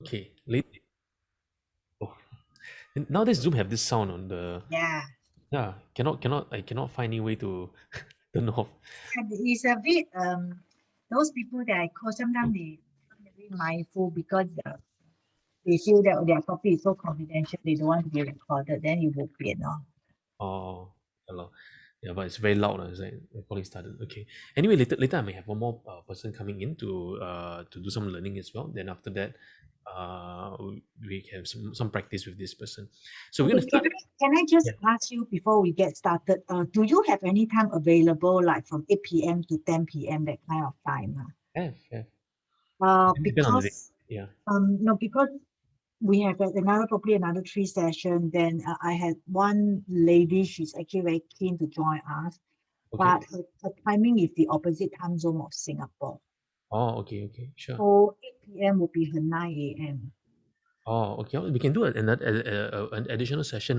Okay. Oh. Nowadays Zoom have this sound on the Yeah. yeah. Cannot I cannot find any way to turn off. And it's a bit those people that I call sometimes they not very mindful because they feel that their topic is so confidential, they don't want to be recorded, then it will be, you know. Oh, hello. Yeah, but it's very loud. It's like recording started. Okay. Anyway, later I may have one more person coming in to do some learning as well. Then after that, we can have some practice with this person. So we're Okay, gonna start. can I just Yeah. ask you before we get started, do you have any time available like from 8 p.m. to 10 p.m. that kind of time? Have. Depend on the day. Because Yeah. no, because we have another probably another three session. Then I had one lady, she's actually very keen to join us, Okay. but her timing is the opposite time zone of Singapore. Oh, okay. Sure. So 8 p.m. will be her 9 a.m. Oh, okay. We can do an additional session.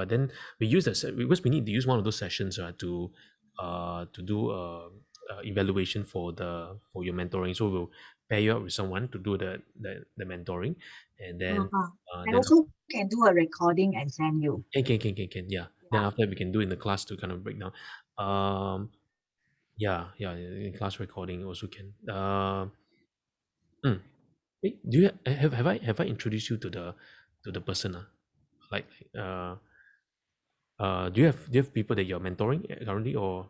Then we use because we need to use one of those sessions to do evaluation for your mentoring. So we'll pair you up with someone to do the mentoring, and then Uh-huh. I then also can do a recording and send you. can yeah. Then Yeah. after that we can do in the class to kind of break down. Yeah, in class recording also can. Mm. Do you have I introduced you to the person? Like uh do you have people that you're mentoring currently or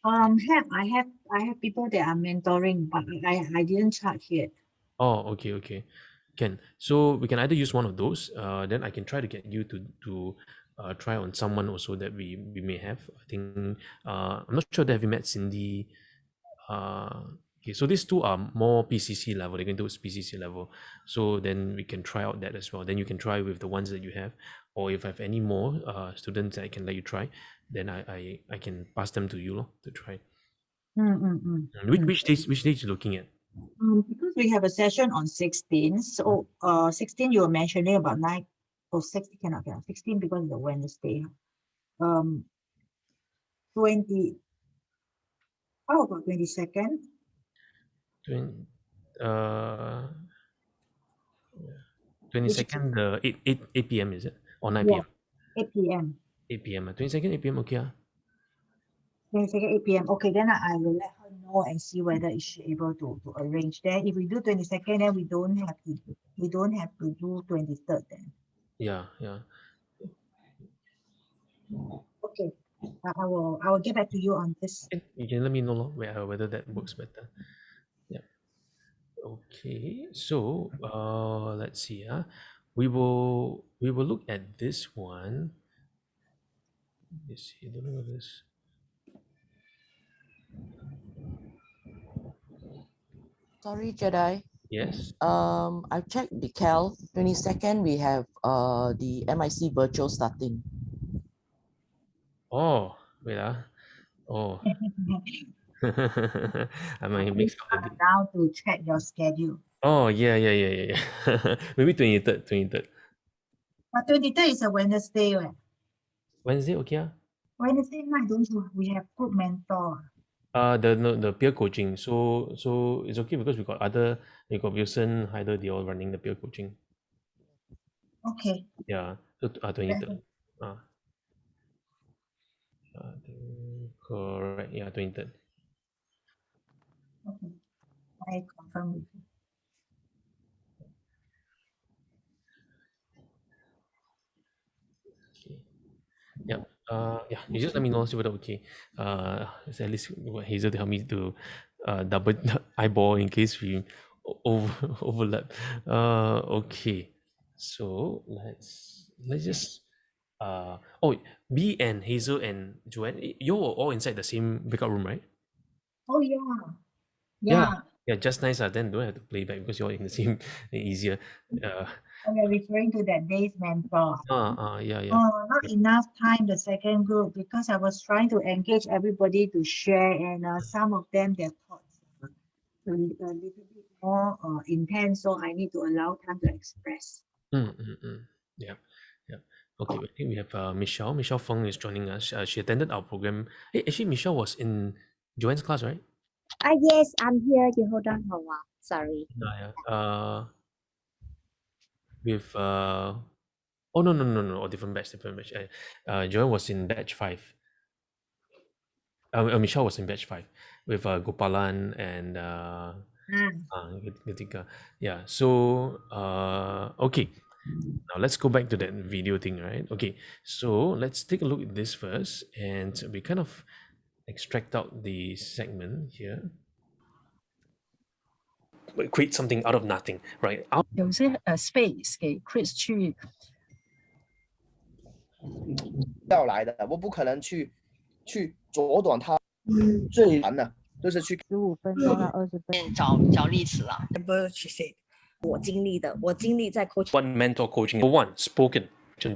I have people that are mentoring, but I didn't charge yet. okay. Can so we can either use one of those, then I can try to get you to try on someone also that we may have. I think I'm not sure that have you met Cindy. Okay, so these two are more PCC level. They can do PCC level. So then we can try out that as well. Then you can try with the ones that you have, or if I have any more students that I can let you try, then I can pass them to you to try. Mm, mm, mm, Which mm. which stage you looking at? Because we have a session on 16, so 16 you were mentioning about 9 or 16 cannot 16 because it's a Wednesday. 20, how about 22nd? 20, uh, Which 22nd, the 8 p.m. is it? Or 9 yeah, p.m.? 8 p.m. 8 p.m. 22nd, 8 p.m. Okay. 22nd, 8 p.m. Okay, then I will let her know and see whether is she able to arrange. Then if we do 22nd, then we don't have to do 23rd then. Yeah. Okay. I will get back to you on this. You can let me know whether that works better. Yeah. Okay. So let's see. We will look at this one. Let's see. I don't know what this. Sorry, Jedi. Yes. I've checked the Cal. 22nd, we have the MIC virtual starting. Oh, wait. Oh. I might Please mix up the come date. down to check your schedule. Oh yeah. Maybe 23rd. 23rd. But 23rd is a Wednesday, right? Wednesday, okay. Wednesday night, don't you? We have group mentor. The no, the peer coaching. So it's okay because we got Wilson, Heider, they all running the peer coaching. Okay. Yeah. So 23rd. Then- Uh, I think correct. Yeah, 23rd. Okay. I confirm with you. Okay. Yep. Yeah. You just let me know see whether okay. So at least Hazel to help me to double eyeball in case we overlap. Okay. So let's just oh, B and Hazel and Joanne, you're all inside the same breakout room, right? Oh, yeah. Yeah. Yeah. Yeah, just nice. Then don't have to play back because you're in the same easier. Uh, Oh, you're referring to that day's mentor. yeah. Oh, not enough time, the second group, because I was trying to engage everybody to share, and some of them, their thoughts are a little bit more intense, so I need to allow time to express. Yeah. Yeah. Okay, I think we have Michelle. Michelle Feng is joining us. She attended our program. Hey, actually, Michelle was in Joanne's class, right? Yes, I'm here. You hold on for a while. Sorry. Yeah. with oh no, different batch. Joanne was in batch 5. Michelle was in batch 5 with Gopalan and Gatika. Yeah. So okay. Now let's go back to that video thing, right? Okay. So let's take a look at this first, and we kind of extract out the segment here. Create something out of nothing, right? 有些space 给 Chris 去要来的，我不可能去阻短他最难的，就是去15分钟到20分钟。找例子啊。 remember she said 我经历在 coaching One mentor coaching. Number one, spoken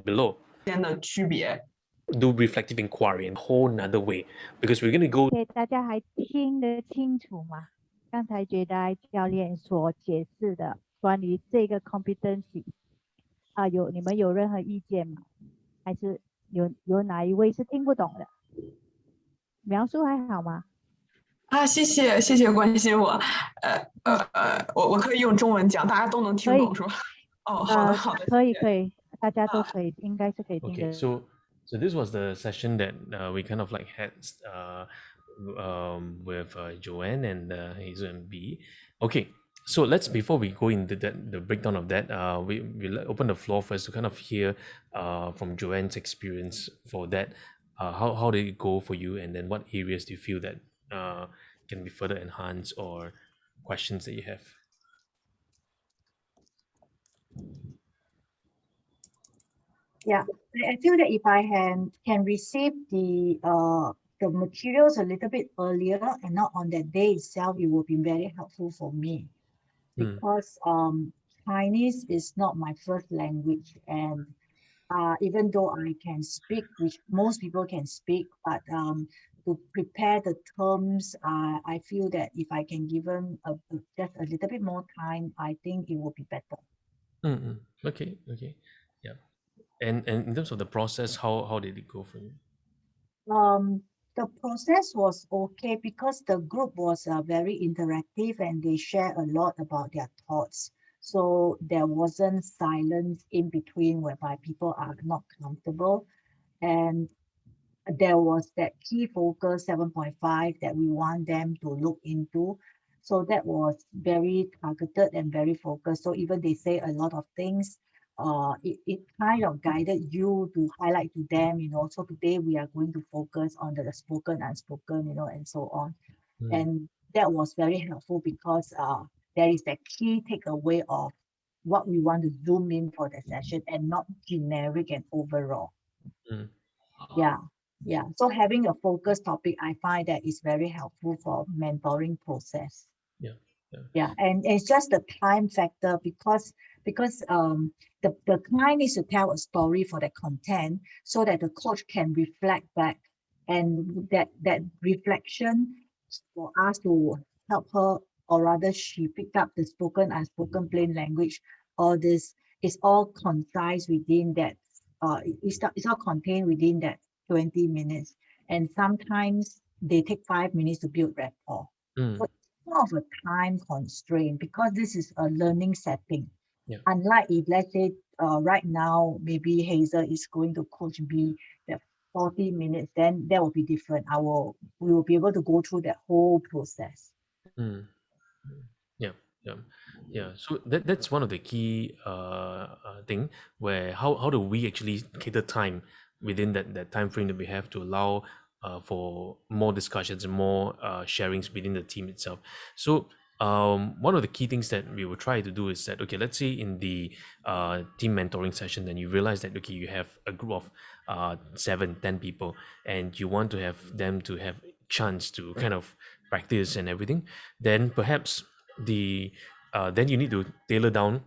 below. 间的区别。 Do reflective inquiry in a whole nother way, because we're gonna go. 大家还听得清楚吗？刚才Jedi教练所解释的关于这个 competency 你们有任何意见吗？还是有哪一位是听不懂的？描述还好吗？谢谢关心我。我可以用中文讲，大家都能听懂是吧？好的。可以，大家都可以，应该是可以听得。 Okay, so this was the session that we kind of like had with Joanne and Hazel and B. Okay, so before we go into the breakdown of that, we'll open the floor first to kind of hear from Joanne's experience for that. How did it go for you, and then what areas do you feel that can be further enhanced, or questions that you have? Yeah, I feel that if I can receive the materials a little bit earlier and not on that day itself, it will be very helpful for me. Because Chinese is not my first language, and even though I can speak, which most people can speak, but to prepare the terms, I feel that if I can give them just a little bit more time, I think it will be better. Okay, yeah. And in terms of the process, how did it go for you? The process was okay because the group was very interactive and they share a lot about their thoughts. So there wasn't silence in between whereby people are not comfortable. And there was that key focus 7.5 that we want them to look into. So that was very targeted and very focused. So even they say a lot of things, it kind of guided you to highlight to them, so today we are going to focus on the spoken, unspoken, and so on. And that was very helpful because there is that key takeaway of what we want to zoom in for the session and not generic and overall. Yeah. So having a focus topic, I find that is very helpful for mentoring process. Yeah, and it's just the time factor because the client needs to tell a story for the content so that the coach can reflect back, and that reflection for us to help her, or rather she picked up the spoken, unspoken, plain language. All this is all concise within that. It's all contained within that 20 minutes, and sometimes they take 5 minutes to build rapport. So more of a time constraint because this is a learning setting. Unlike if let's say right now maybe Hazel is going to coach B that 40 minutes, then that will be different. We will be able to go through that whole process. Yeah. So that's one of the key thing where how do we actually cater time within that time frame that we have to allow for more discussions and more sharings within the team itself. So one of the key things that we will try to do is that, okay, let's say in the team mentoring session, then you realize that, okay, you have a group of 7-10 people and you want to have them to have chance to kind of practice and everything, then perhaps then you need to tailor down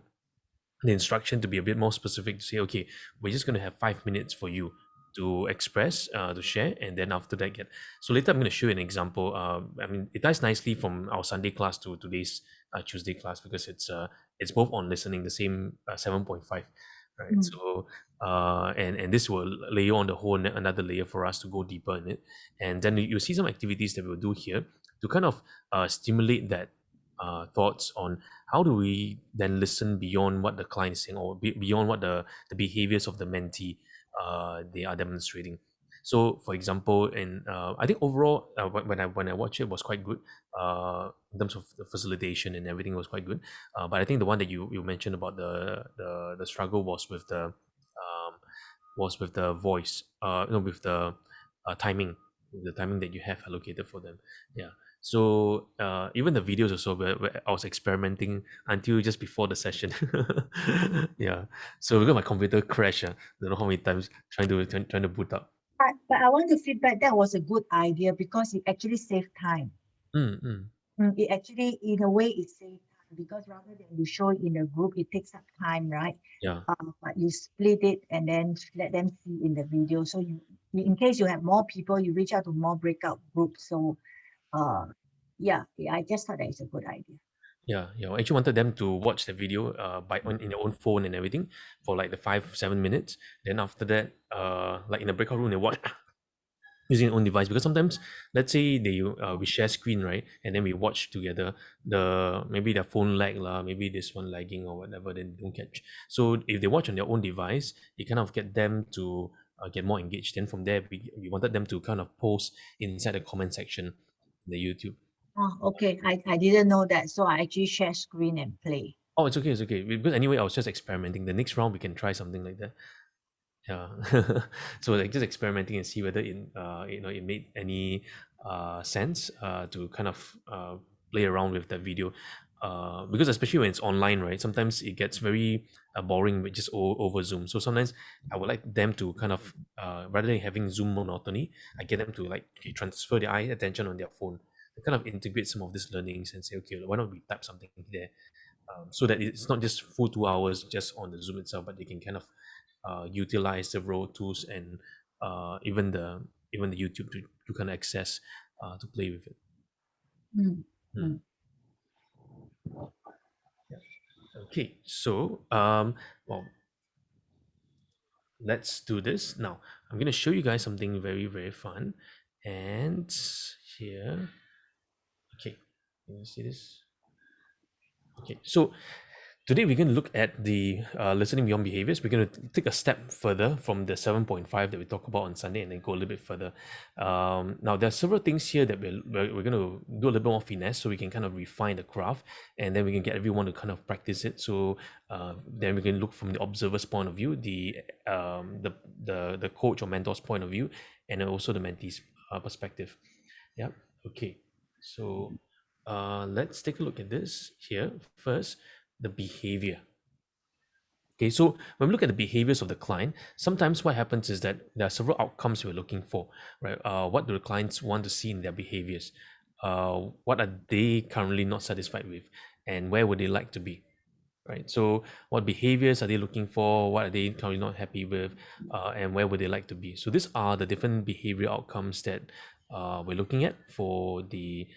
the instruction to be a bit more specific, to say, okay, we're just going to have 5 minutes for you to express, to share, and then after that so later I'm going to show you an example. I mean, it ties nicely from our Sunday class to today's Tuesday class because it's both on listening, the same 7.5, right? So and this will layer on the whole another layer for us to go deeper in it, and then you'll see some activities that we'll do here to kind of stimulate that thoughts on how do we then listen beyond what the client is saying, or beyond what the behaviors of the mentee they are demonstrating. So, for example, in I think overall, when I watched it was quite good. In terms of the facilitation and everything was quite good. But I think the one that you mentioned about the struggle was with the voice. No, with the timing that you have allocated for them. Yeah. So even the videos also where I was experimenting until just before the session. Yeah. So because my computer crashed, don't know how many times trying to boot up. But I want to feedback that was a good idea because it actually saved time. It actually, in a way, it saved time because rather than you show it in a group, it takes up time, right? Yeah. But you split it and then let them see in the video. So in case you have more people, you reach out to more breakout groups. So, yeah, I just thought that is a good idea. Yeah, I actually wanted them to watch the video in their own phone and everything for like the 5-7 minutes. Then after that, like in the breakout room, they watch using their own device, because sometimes, let's say we share screen, right, and then we watch together. Maybe their phone lag lah, maybe this one lagging or whatever, then don't catch. So if they watch on their own device, it kind of get them to get more engaged. Then from there, we wanted them to kind of post inside the comment section in the YouTube. Oh, okay. I didn't know that. So I actually share screen and play. Oh, it's okay. Because anyway, I was just experimenting. The next round we can try something like that. Yeah. So like just experimenting and see whether it made any sense to kind of play around with that video. Because especially when it's online, right? Sometimes it gets very boring with just over Zoom. So sometimes I would like them to kind of rather than having Zoom monotony, I get them to like transfer their eye attention on their phone. Kind of integrate some of these learnings and say, okay, why not we type something there, so that it's not just full 2 hours just on the Zoom itself, but they can kind of utilize several tools and even the YouTube to kind of access to play with it. Yeah. Okay, so well, let's do this now. I'm going to show you guys something very, very fun, and here. Okay, can you see this? Okay, so today we're going to look at the listening beyond behaviors. We're going to take a step further from the 7.5 that we talked about on Sunday and then go a little bit further. Now, there are several things here that we're going to do a little bit more finesse so we can kind of refine the craft, and then we can get everyone to kind of practice it. So then we can look from the observer's point of view, the coach or mentor's point of view, and then also the mentee's perspective. Yeah, okay. So let's take a look at this here. First, the behavior. Okay, so when we look at the behaviors of the client, sometimes what happens is that there are several outcomes we're looking for, right? What do the clients want to see in their behaviors? What are they currently not satisfied with? And where would they like to be? Right, so what behaviors are they looking for? What are they currently not happy with? And where would they like to be? So these are the different behavior outcomes that we're looking at for the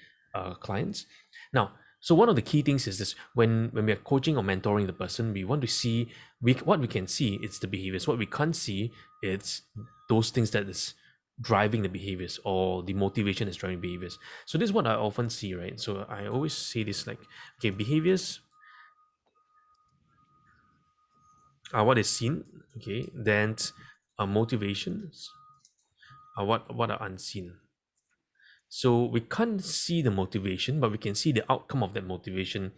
clients. Now, so one of the key things is this: when we are coaching or mentoring the person, we want to see what we can see. It's the behaviors. What we can't see, it's those things that is driving the behaviors, or the motivation is driving behaviors. So this is what I often see, right? So I always say this, like, okay, behaviors are what is seen, okay, then motivations are what are unseen. So we can't see the motivation, but we can see the outcome of that motivation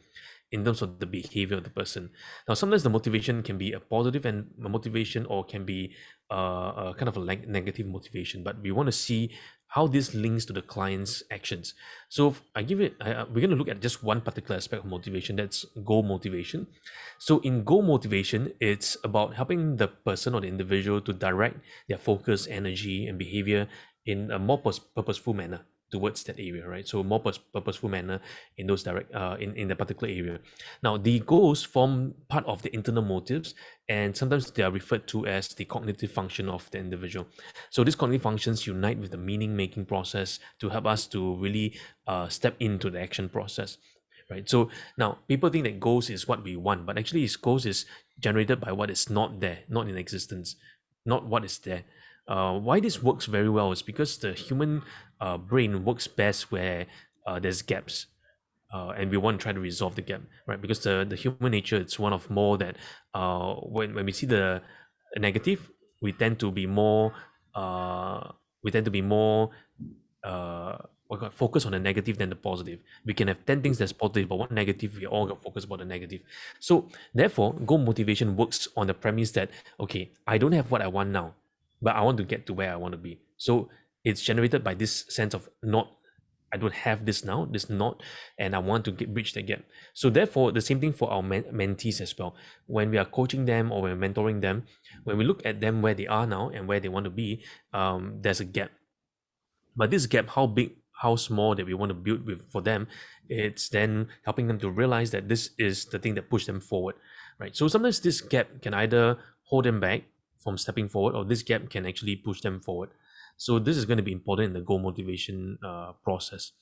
in terms of the behavior of the person. Now, sometimes the motivation can be a positive and motivation, or can be a kind of a negative motivation, but we want to see how this links to the client's actions. So we're going to look at just one particular aspect of motivation, that's goal motivation. So in goal motivation, it's about helping the person or the individual to direct their focus, energy, and behavior in a more purposeful manner towards that area, right? So more purposeful manner in those in the particular area. Now, the goals form part of the internal motives, and sometimes they are referred to as the cognitive function of the individual. So these cognitive functions unite with the meaning-making process to help us to really step into the action process, right? So now people think that goals is what we want, but actually goals is generated by what is not there, not in existence, not what is there. Why this works very well is because the human brain works best where there's gaps. and we want to try to resolve the gap, right? Because the human nature, it's one of more that when we see the negative, we tend to be more focus on the negative than the positive. We can have 10 things that's positive, but one negative, we all got focus about the negative. So therefore, goal motivation works on the premise that, okay, I don't have what I want now, but I want to get to where I want to be. So it's generated by this sense of I don't have this now, this not, and I want to bridge the gap. So therefore, the same thing for our mentees as well. When we are coaching them or when we're mentoring them, when we look at them where they are now and where they want to be, there's a gap. But this gap, how big, how small that we want to build with for them, it's then helping them to realize that this is the thing that pushes them forward, right? So sometimes this gap can either hold them back from stepping forward, or this gap can actually push them forward. So this is going to be important in the goal motivation process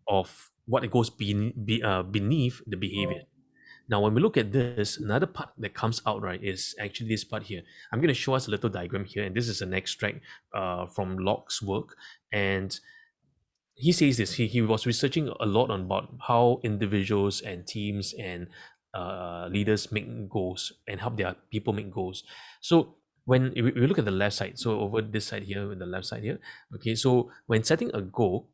of what goes beneath the behavior. Now, when we look at this, another part that comes out, right, is actually this part here. I'm going to show us a little diagram here, and this is an extract from Locke's work. And he says this, he was researching a lot on about how individuals and teams and leaders make goals and help their people make goals. So when we look at the left side, so over this side here, the left side here, okay, so when setting a goal,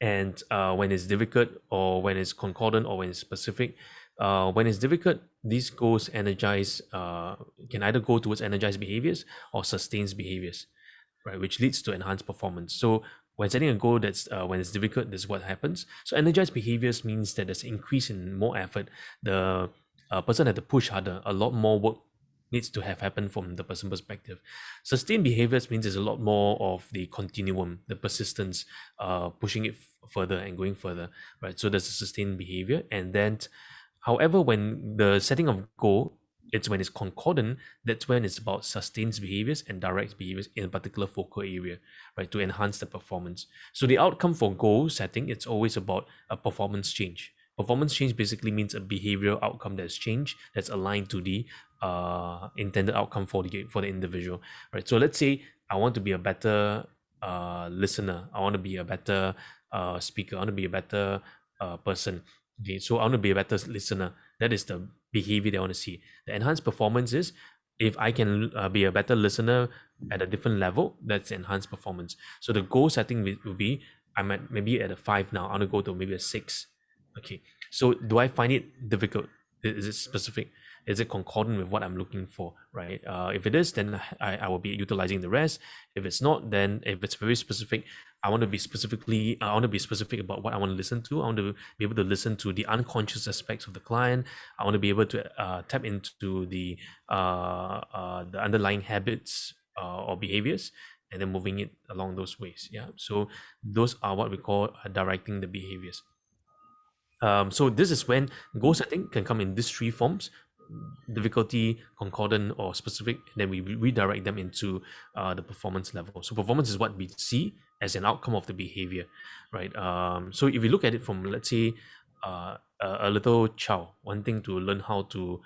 and when it's difficult or when it's concordant or when it's specific, when it's difficult, these goals energize, can either go towards energized behaviors or sustains behaviors, right, which leads to enhanced performance. So when setting a goal that's when it's difficult, this is what happens. So energized behaviors means that there's an increase in more effort. The person had to push harder, a lot more work needs to have happened from the person perspective. Sustained behaviors means there's a lot more of the continuum, the persistence, pushing it further and going further, right? So there's a sustained behavior. And then, however, when the setting of goal, it's when it's concordant, that's when it's about sustains behaviors and directs behaviors in a particular focal area, right, to enhance the performance. So the outcome for goal setting, it's always about a performance change. Performance change basically means a behavioral outcome that's changed, that's aligned to the intended outcome for the individual, right? So let's say I want to be a better listener. I want to be a better speaker. I want to be a better person. Okay, so I want to be a better listener. That is the behavior they want to see. The enhanced performance is if I can be a better listener at a different level, that's enhanced performance. So the goal setting will be I'm at maybe at a 5 now. I want to go to maybe a 6. Okay, so do I find it difficult? Is it specific? Is it concordant with what I'm looking for, right? If it is, then I will be utilizing the rest. If it's not, then if it's very specific, I want to be specific about what I want to listen to. I want to be able to listen to the unconscious aspects of the client. I want to be able to tap into the underlying habits or behaviors, and then moving it along those ways. Yeah, so those are what we call directing the behaviors. So this is when goal setting can come in these 3 forms: difficulty, concordant, or specific. And then we redirect them into the performance level. So performance is what we see as an outcome of the behavior, right? So if you look at it from, let's say, a little child wanting to learn how to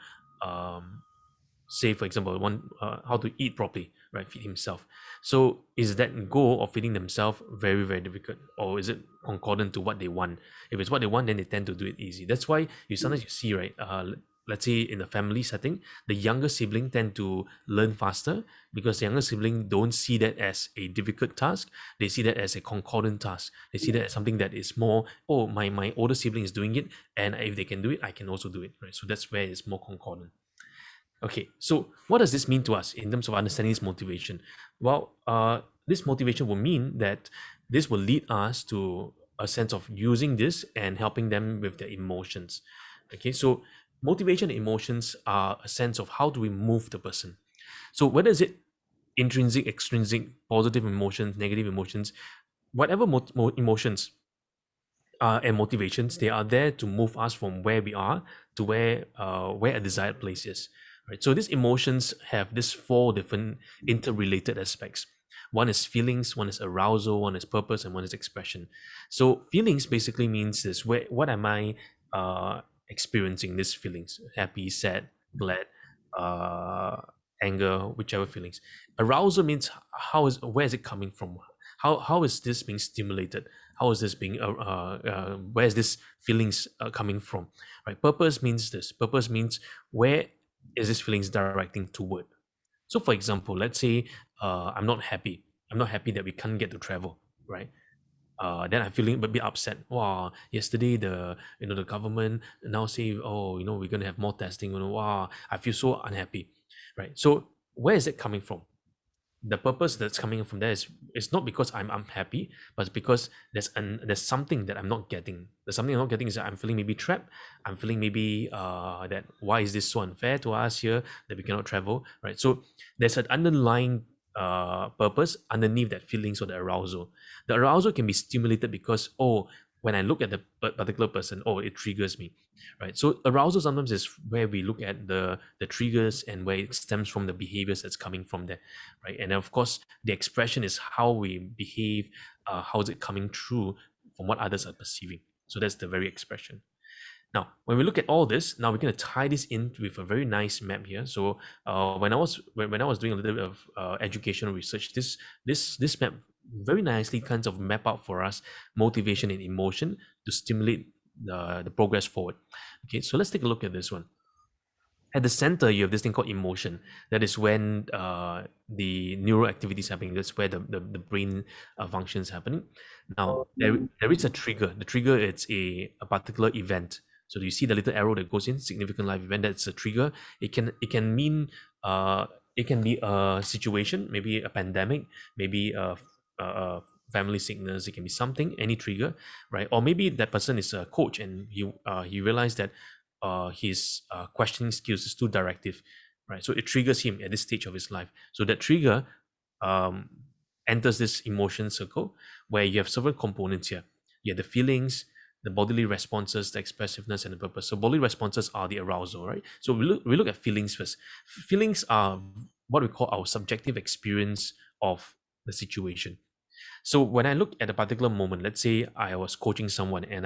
say, for example, how to eat properly, right? Feed himself. So is that goal of feeding themselves very, very difficult, or is it concordant to what they want? If it's what they want, then they tend to do it easy. That's why sometimes you see, right? Let's say in a family setting, the younger sibling tend to learn faster because the younger sibling don't see that as a difficult task. They see that as a concordant task. They see that as something that is more, oh, my older sibling is doing it, and if they can do it, I can also do it, right? So that's where it's more concordant. Okay, so what does this mean to us in terms of understanding this motivation? Well, this motivation will mean that this will lead us to a sense of using this and helping them with their emotions. Okay, so motivation and emotions are a sense of how do we move the person. So whether is it intrinsic, extrinsic, positive emotions, negative emotions, whatever emotions and motivations, they are there to move us from where we are to where a desired place is. Right. So these emotions have these 4 different interrelated aspects. One is feelings, one is arousal, one is purpose, and one is expression. So feelings basically means this: what am I experiencing? These feelings: happy, sad, glad, anger, whichever feelings. Arousal means where is it coming from? How is this being stimulated? How is this being where is this feelings coming from, right? Purpose means this. Purpose means where is this feelings directing toward. So for example, let's say I'm not happy that we can't get to travel, right? Then I'm feeling a bit upset. Wow, yesterday the government now say, oh, we're gonna have more testing. Wow, I feel so unhappy, right? So where is it coming from? The purpose that's coming from there is it's not because I'm unhappy, but it's because there's something that I'm not getting. The something I'm not getting is that I'm feeling maybe trapped. I'm feeling maybe that why is this so unfair to us here that we cannot travel, right? So there's an underlying purpose underneath that feelings or the arousal. The arousal can be stimulated because when I look at the particular person, it triggers me, right? So arousal sometimes is where we look at the triggers and where it stems from the behaviors that's coming from there, right? And of course, the expression is how we behave, how is it coming through from what others are perceiving. So that's the very expression. Now, when we look at all this, now we're going to tie this in with a very nice map here. So when I was doing a little bit of educational research, this map very nicely kinds of map out for us motivation and emotion to stimulate the progress forward. Okay, so let's take a look at this one. At the center, you have this thing called emotion. That is when the neural activity is happening. That's where the brain function is happening. Now, there is a trigger. The trigger, it's a particular event. So do you see the little arrow that goes in? Significant life event, that's a trigger. It can mean, it can be a situation, maybe a pandemic, maybe a family sickness, it can be something, any trigger, right? Or maybe that person is a coach and he realized that his questioning skills is too directive, right? So it triggers him at this stage of his life. So that trigger enters this emotion circle where you have several components here. You have the feelings, the bodily responses, the expressiveness, and the purpose. So bodily responses are the arousal, right? So we look at feelings first. Feelings are what we call our subjective experience of the situation. So when I look at a particular moment, let's say I was coaching someone and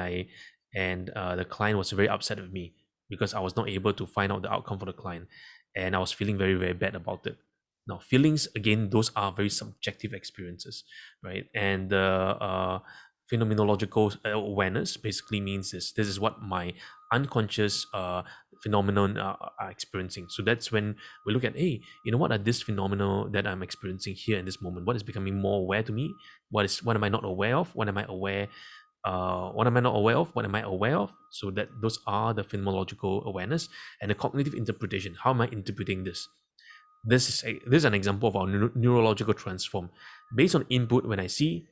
the client was very upset with me because I was not able to find out the outcome for the client, and I was feeling very, very bad about it. Now, feelings, again, those are very subjective experiences, right? And the phenomenological awareness basically means this is what my unconscious phenomenon are experiencing. So that's when we look at, hey, what are this phenomena that I'm experiencing here in this moment? What is becoming more aware to me? What am I not aware of? What am I aware? What am I not aware of? What am I aware of? So that those are the phenomenological awareness. And the cognitive interpretation. How am I interpreting this? This is an example of our neurological transform. Based on input, when I see,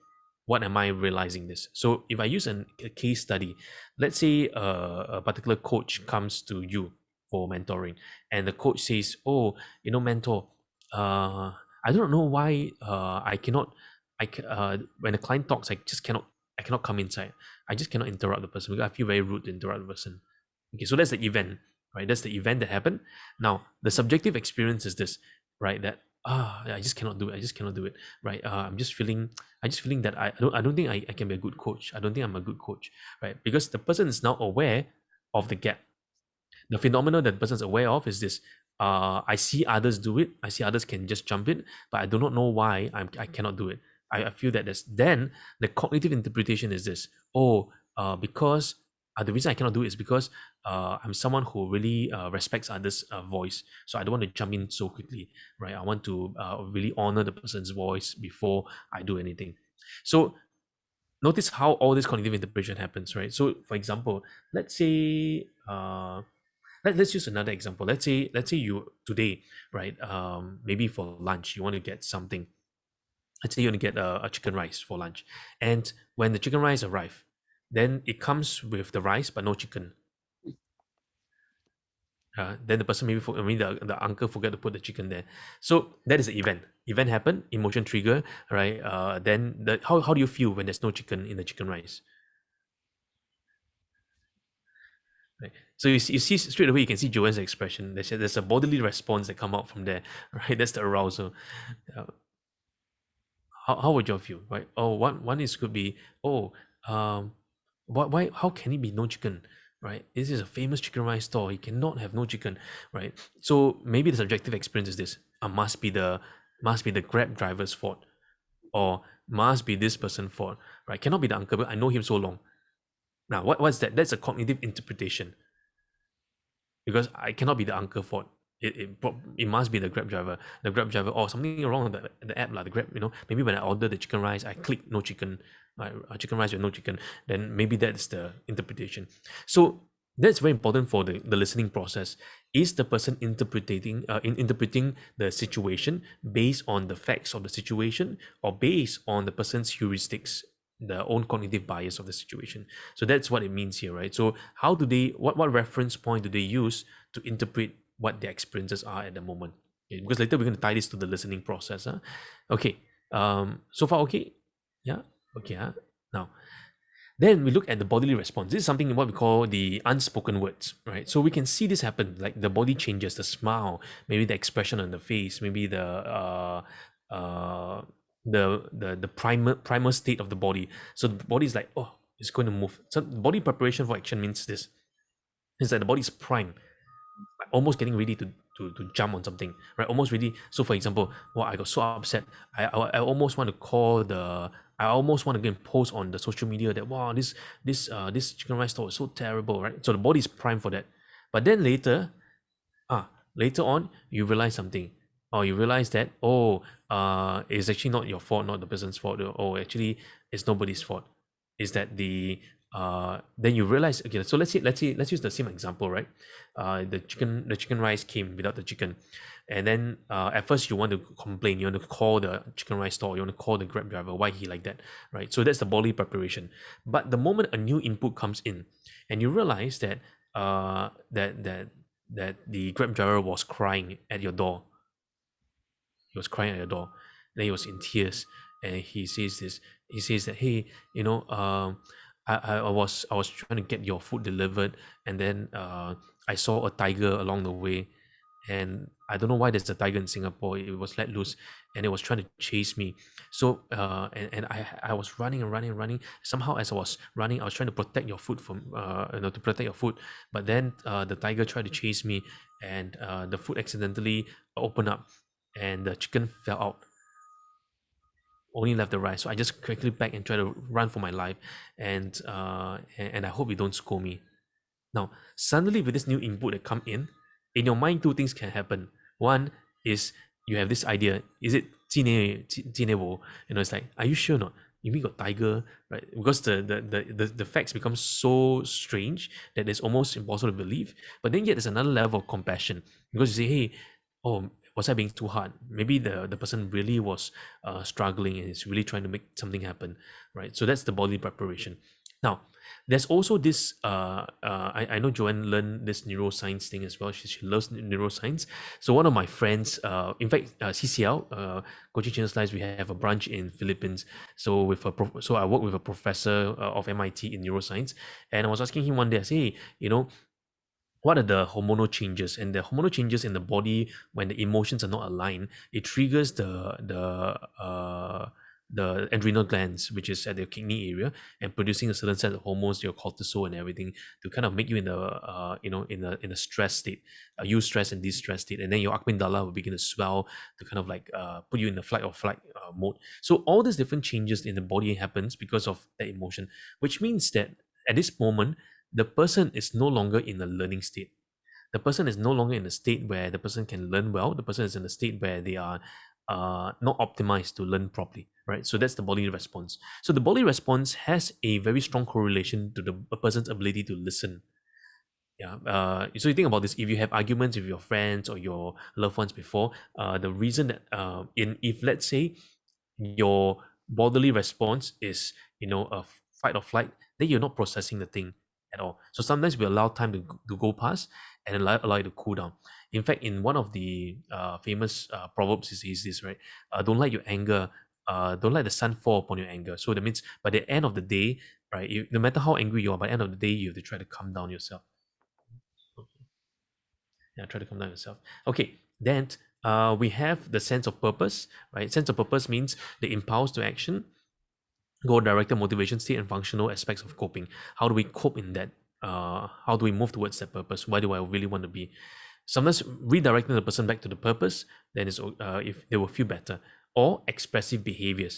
what am I realizing this? So if I use a case study, let's say a particular coach comes to you for mentoring, and the coach says, oh, mentor, I don't know why when the client talks, I cannot come inside. I just cannot interrupt the person because I feel very rude to interrupt the person. Okay, so that's the event, right? That's the event that happened. Now, the subjective experience is this, right? That I just cannot do it, right? I'm just feeling that I don't think I can be a good coach. I don't think I'm a good coach, right? Because the person is now aware of the gap. The phenomenon that the person is aware of is this. I see others do it. I see others can just jump it, but I do not know why I cannot do it. I feel that then the cognitive interpretation is this. Because the reason I cannot do it is because I'm someone who really respects others' voice. So I don't want to jump in so quickly, right? I want to really honor the person's voice before I do anything. So notice how all this cognitive interpretation happens, right? So for example, let's say let's use another example. Let's say you today, right? Maybe for lunch you want to get something. Let's say you want to get a chicken rice for lunch, and when the chicken rice arrive, then it comes with the rice but no chicken. Then the person the uncle forgot to put the chicken there. So that is the event. Event happened, emotion trigger, right? Then how do you feel when there's no chicken in the chicken rice? Right. So you see straight away, you can see Joanne's expression. There's a bodily response that come out from there, right? That's the arousal. How would you feel, right? One is could be, why? How can it be no chicken, right? This is a famous chicken rice store. You cannot have no chicken, right? So maybe the subjective experience is this. Must be the Grab driver's fault. or must be this person's fault, right? Cannot be the uncle, but I know him so long. Now, what's that? That's a cognitive interpretation. Because I cannot be the uncle fault. It must be the Grab driver. The Grab driver, or something wrong with the app, the Grab, maybe when I order the chicken rice, I click no chicken, chicken rice with no chicken, then maybe that's the interpretation. So that's very important for the listening process. Is the person interpreting the situation based on the facts of the situation, or based on the person's heuristics, the own cognitive bias of the situation? So that's what it means here, right? So how do they, what reference point do they use to interpret what their experiences are at the moment? Okay, because later we're going to tie this to the listening process. Okay, so far okay? Yeah, okay. Now, then we look at the bodily response. This is something what we call the unspoken words, right? So we can see this happen, like the body changes, the smile, maybe the expression on the face, maybe the primal state of the body. So the body is like, oh, it's going to move. So body preparation for action means this. It's like the body is primed, like almost getting ready to jump on something, right? Almost ready. So for example, I got so upset. I almost want to call I almost want to go and post on the social media that, wow, this chicken rice store is so terrible, right? So the body is primed for that. But then later on, you realize something. Or you realize that, it's actually not your fault, not the person's fault. Actually, it's nobody's fault. Is that then you realize, okay, so let's use the same example, right? The chicken rice came without the chicken. And then at first you want to complain, you want to call the chicken rice store, you want to call the Grab driver, why he like that, right? So that's the body preparation. But the moment a new input comes in, and you realize that that the Grab driver was crying at your door. He was crying at your door. Then he was in tears, and he says this. He says that, hey, I was trying to get your food delivered, and then I saw a tiger along the way, and I don't know why there's a tiger in Singapore. It was let loose, and it was trying to chase me. So and I was running and running. Somehow as I was running, I was trying to protect your food from to protect your food. But then the tiger tried to chase me, and the food accidentally opened up, and the chicken fell out. Only left the rice. So I just quickly back and try to run for my life, and I hope you don't scold me. Now, suddenly with this new input that come in your mind, two things can happen. One is you have this idea. Is it 鸡年wo? It's like, are you sure or not? You mean got tiger, right? Because the facts become so strange that it's almost impossible to believe. But then yet there's another level of compassion, because you say, hey, was I being too hard? Maybe the person really was struggling and is really trying to make something happen, right? So that's the body preparation. Now, there's also this, I know Joanne learned this neuroscience thing as well. She loves neuroscience. So one of my friends, in fact, CCL, Coaching Channel Slides, we have a branch in Philippines. So so I work with a professor of MIT in neuroscience, and I was asking him one day, I say, hey, what are the hormonal changes? And the hormonal changes in the body, when the emotions are not aligned, it triggers the adrenal glands, which is at the kidney area, and producing a certain set of hormones, your cortisol and everything, to kind of make you in a stress state, eustress and distress state, and then your amygdala will begin to swell to kind of like put you in the fight or flight mode. So all these different changes in the body happens because of that emotion, which means that at this moment, the person is no longer in a learning state. The person is no longer in a state where the person can learn well. The person is in a state where they are not optimized to learn properly, right? So that's the body response. So the body response has a very strong correlation to a person's ability to listen. Yeah. So you think about this: if you have arguments with your friends or your loved ones before, the reason that if let's say your bodily response is a fight or flight, then you're not processing the thing at all. So sometimes we allow time to go past and allow it to cool down. In fact, in one of the famous proverbs is this, right? Don't let your anger, don't let the sun fall upon your anger. So that means by the end of the day, right, no matter how angry you are, by the end of the day, you have to try to calm down yourself. Okay. Yeah, try to calm down yourself. Okay, then we have the sense of purpose, right? Sense of purpose means the impulse to action, goal-directed motivation state, and functional aspects of coping. How do we cope in that? How do we move towards that purpose? Why do I really want to be? Sometimes redirecting the person back to the purpose, then if they will feel better. or expressive behaviors.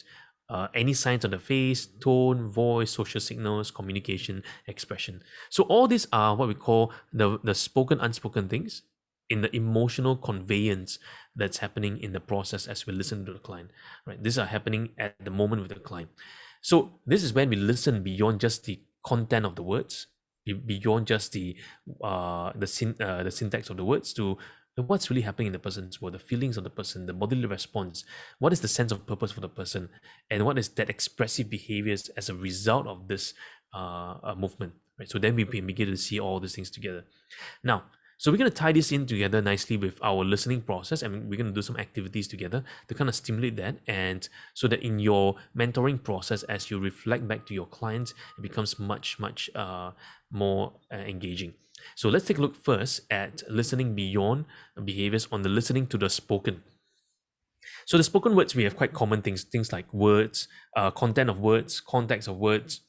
Any signs on the face, tone, voice, social signals, communication, expression. So all these are what we call the spoken, unspoken things in the emotional conveyance that's happening in the process as we listen to the client, right? These are happening at the moment with the client. So this is when we listen beyond just the content of the words, beyond just the syntax of the words, to what's really happening in the person's world, the feelings of the person, the bodily response, what is the sense of purpose for the person, and what is that expressive behaviors as a result of this movement, right? So then we begin to see all these things together. Now, so we're going to tie this in together nicely with our listening process, and we're going to do some activities together to kind of stimulate that, and so that in your mentoring process, as you reflect back to your clients, it becomes much more engaging. So let's take a look first at listening beyond behaviors on the listening to the spoken. So the spoken words, we have quite common things like words, content of words, context of words,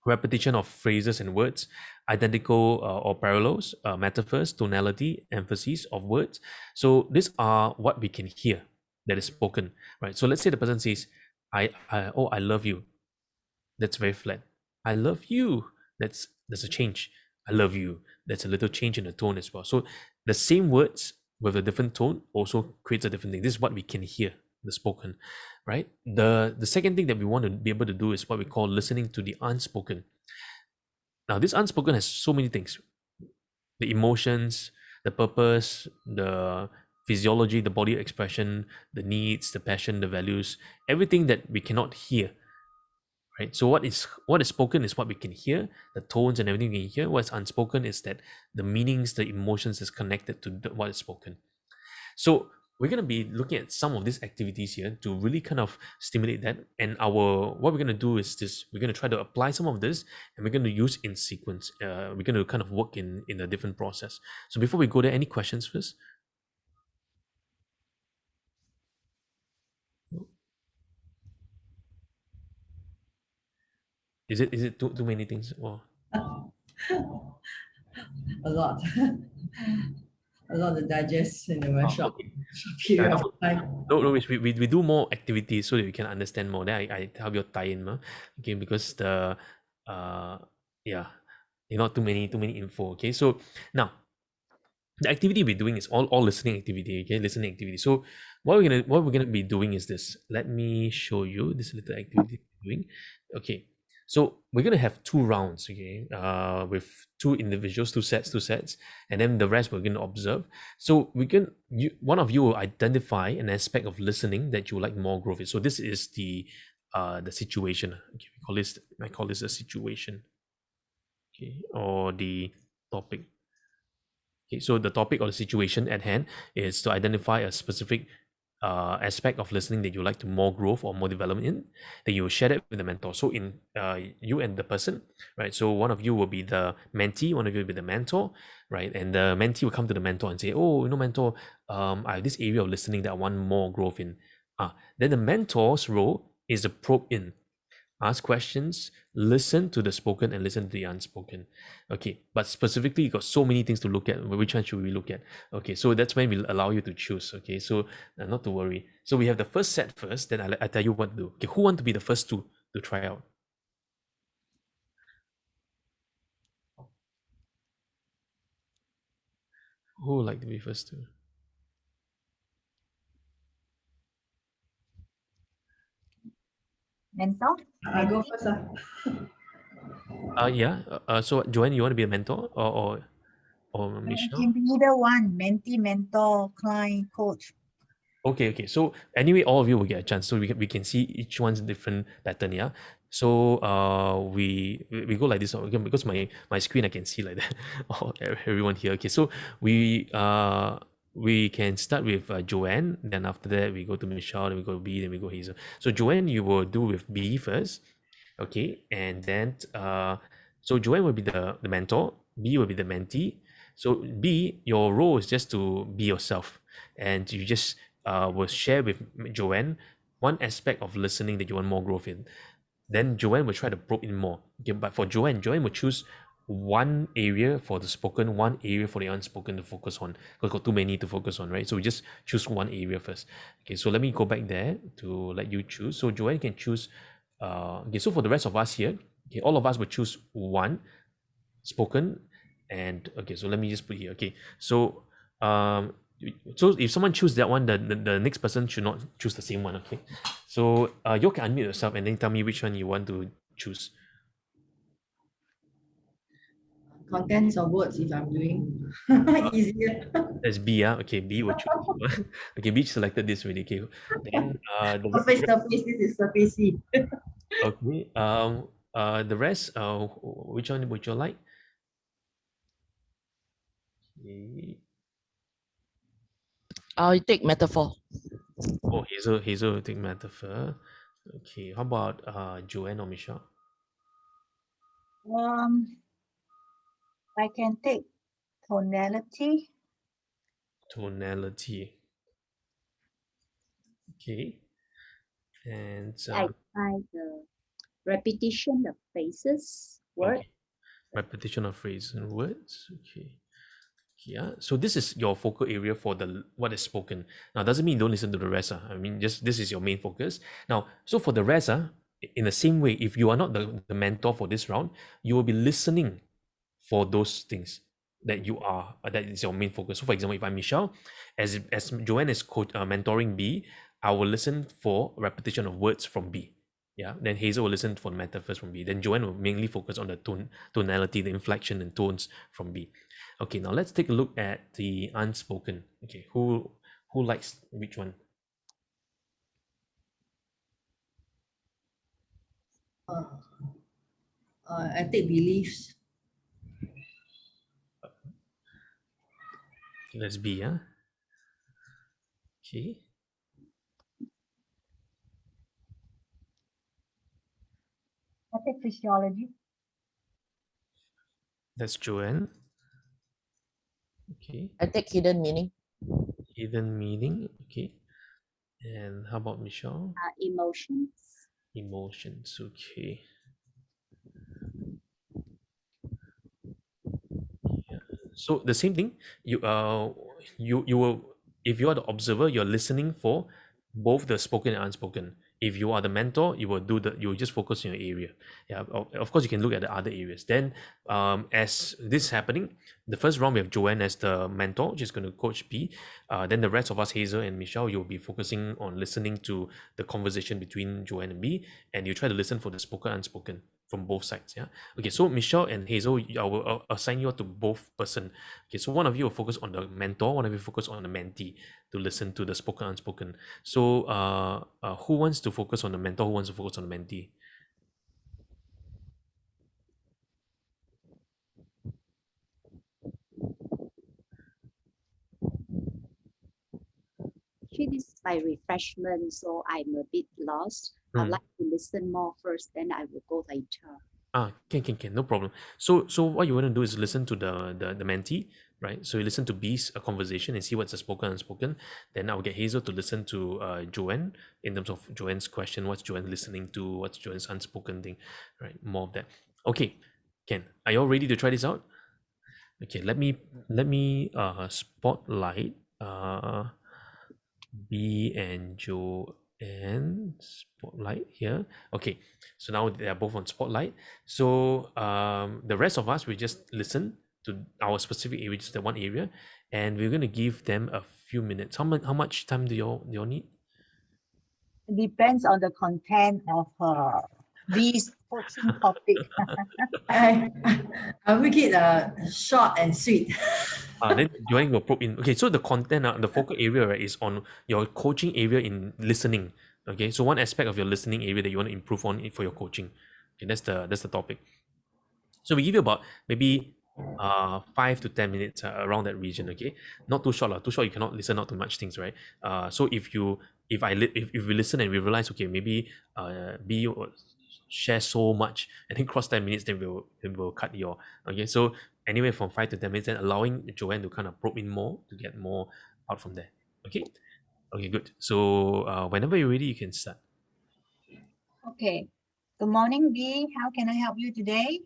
repetition of phrases and words, identical or parallels, metaphors, tonality, emphasis of words. So these are what we can hear that is spoken, right? So let's say the person says, I love you. That's very flat. I love you. There's a change. I love you. There's a little change in the tone as well. So the same words with a different tone also creates a different thing. This is what we can hear, the spoken, right? The second thing that we want to be able to do is what we call listening to the unspoken. Now, this unspoken has so many things: the emotions, the purpose, the physiology, the body expression, the needs, the passion, the values, everything that we cannot hear, right? So what is spoken is what we can hear, the tones and everything we can hear. What's unspoken is that the meanings, the emotions is connected to what is spoken. So we're going to be looking at some of these activities here to really kind of stimulate that. And what we're going to do is this: we're going to try to apply some of this, and we're going to use in sequence. We're going to kind of work in a different process. So before we go there, any questions first? Is it too many things? Or a lot. A lot to digest in a very short period of time. No, we do more activities so that we can understand more. Then I help you tie in, okay? Because the not too many info. Okay, so now the activity we're doing is all listening activity. Okay, listening activity. So what we're gonna be doing is this. Let me show you this little activity we're doing. Okay. So we're gonna have 2 rounds, okay, with 2 individuals, 2 sets, and then the rest we're gonna observe. So one of you will identify an aspect of listening that you would like more growth in. So this is the situation. Okay, I call this a situation, okay, or the topic. Okay, so the topic or the situation at hand is to identify a specific aspect of listening that you like to more growth or more development in, then you will share that with the mentor. So in you and the person, right? So one of you will be the mentee, one of you will be the mentor, right? And the mentee will come to the mentor and say, oh, mentor, I have this area of listening that I want more growth in. Then the mentor's role is to probe in, ask questions, listen to the spoken and listen to the unspoken. Okay, but specifically, you got so many things to look at. Which one should we look at? Okay, so that's when we'll allow you to choose. Okay, so not to worry. So we have the first set first, then I tell you what to do. Okay, who want to be the first to try out? Who would like to be first to? Mentor? I go first. So Joanne, you want to be a mentor or It Michelle? can be either one: mentee, mentor, client, coach. Okay. So anyway, all of you will get a chance. So we can see each one's different pattern, yeah. So we go like this again, because my screen I can see like that. Everyone here. Okay, so we can start with Joanne. Then after that we go to Michelle. Then we go to B. Then we go Hazel. So Joanne, you will do with B first. Okay, and then so Joanne will be the mentor. B will be the mentee. So B, your role is just to be yourself, and you just will share with Joanne one aspect of listening that you want more growth in. Then Joanne will try to probe in more. Okay, but for Joanne will choose one area for the spoken, one area for the unspoken to focus on. Because got too many to focus on, right? So we just choose one area first. Okay, so let me go back there to let you choose. So Joanne can choose. Okay, so for the rest of us here, okay, all of us will choose one spoken, and okay, so let me just put here. Okay, so so if someone choose that one, the next person should not choose the same one. Okay, so you can unmute yourself and then tell me which one you want to choose. Contents of words if I'm doing easier. That's B, okay, B will choose this one. Okay, B selected this already. Okay, then Surface, this is surface C. okay, the rest, which one would you like? Okay. I'll take metaphor. Oh, Hazel will take metaphor. Okay, how about Joanne or Michelle? I can take tonality. Tonality. Okay. And I try the repetition of phrases, word. okay. Repetition of phrases and words. Okay. Yeah. So this is your focal area for the what is spoken. Now doesn't mean don't listen to the rest. I mean just this is your main focus. Now, so for the rest, in the same way, if you are not the mentor for this round, you will be listening for those things that you are that is your main focus. So for example, if I'm Michelle, as Joanne is mentoring B, I will listen for repetition of words from B. Yeah, then Hazel will listen for the metaphors from B. Then Joanne will mainly focus on the tonality, the inflection and tones from B. Okay, now let's take a look at the unspoken. Okay, who likes which one? I take beliefs. Let's B, yeah. Okay. I take physiology. That's Joanne. Okay. I take hidden meaning. Hidden meaning. Okay. And how about Michelle? Emotions. Emotions. Okay. Yeah. So the same thing. You will, if you are the observer, you're listening for both the spoken and unspoken. If you are the mentor, you will just focus on your area. Yeah, of course you can look at the other areas. Then as this is happening, the first round we have Joanne as the mentor, she's going to coach B. Then the rest of us, Hazel and Michelle, you'll be focusing on listening to the conversation between Joanne and B, and you try to listen for the spoken unspoken from both sides. Yeah. Okay, so Michelle and Hazel, I will assign you to both person. Okay, so one of you will focus on the mentor, one of you focus on the mentee to listen to the spoken unspoken. So who wants to focus on the mentor, who wants to focus on the mentee? Actually, this is my refreshment, so I'm a bit lost. I'd like to listen more first, then I will go later. Can, no problem. So what you want to do is listen to the mentee, right? So you listen to B's conversation and see what's the spoken and unspoken. Then I'll get Hazel to listen to Joanne in terms of Joanne's question, what's Joanne listening to, what's Joanne's unspoken thing, right? More of that. Okay, Ken, are you all ready to try this out? Okay, let me spotlight B and Joanne spotlight here. Okay, so now they are both on spotlight. So the rest of us, we just listen to our specific area, just the one area, and we're going to give them a few minutes. How much time do you all need? It depends on the content of these coaching topic. I'll make it short and sweet. Then Joanne will probe in. Okay, so the content, the focal area, right, is on your coaching area in listening. Okay, so one aspect of your listening area that you want to improve on for your coaching. Okay, that's the topic. So we give you about maybe 5 to 10 minutes around that region. Okay, not too short. Too short you cannot listen out to much things, right? So if we listen and we realize, okay, maybe B share so much and then cross 10 minutes, then we'll cut your. Okay, so anyway, from 5 to 10 minutes, then allowing Joanne to kind of probe in more to get more out from there. Okay, good. So whenever you're ready, you can start. Okay. Good morning, B. How can I help you today?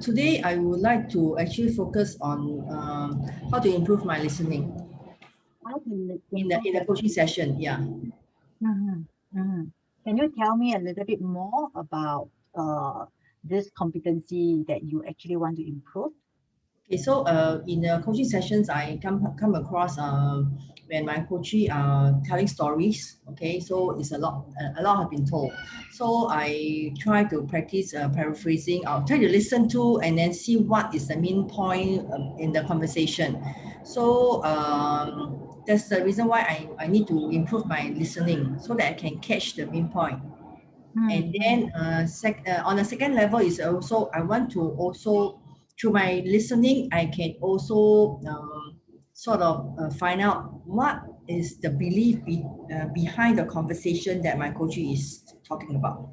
Today I would like to actually focus on how to improve my listening How to in the coaching session. Yeah. Can you tell me a little bit more about this competency that you actually want to improve? Okay, so in the coaching sessions, I come across when my coachee are telling stories. Okay, so it's a lot have been told. So I try to practice paraphrasing. I'll try to listen to and then see what is the main point in the conversation. So that's the reason why I need to improve my listening so that I can catch the main point. And then on the second level is also I want to also through my listening I can also sort of find out what is the belief behind the conversation that my coachee is talking about.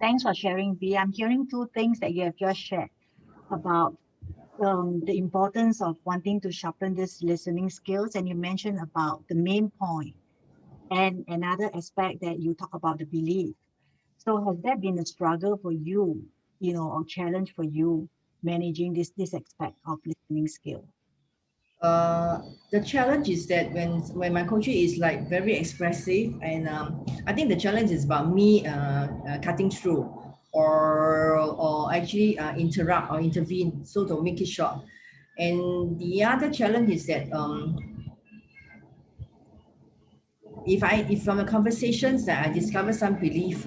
Thanks for sharing, V. I'm hearing two things that you have just shared about the importance of wanting to sharpen this listening skills, and you mentioned about the main point, and another aspect that you talk about the belief. So has that been a struggle for you, or challenge for you managing this aspect of listening skill? The challenge is that when my coachee is like very expressive, and I think the challenge is about me cutting through or actually interrupt or intervene, so to make it short. And the other challenge is that if from the conversations that I discover some belief,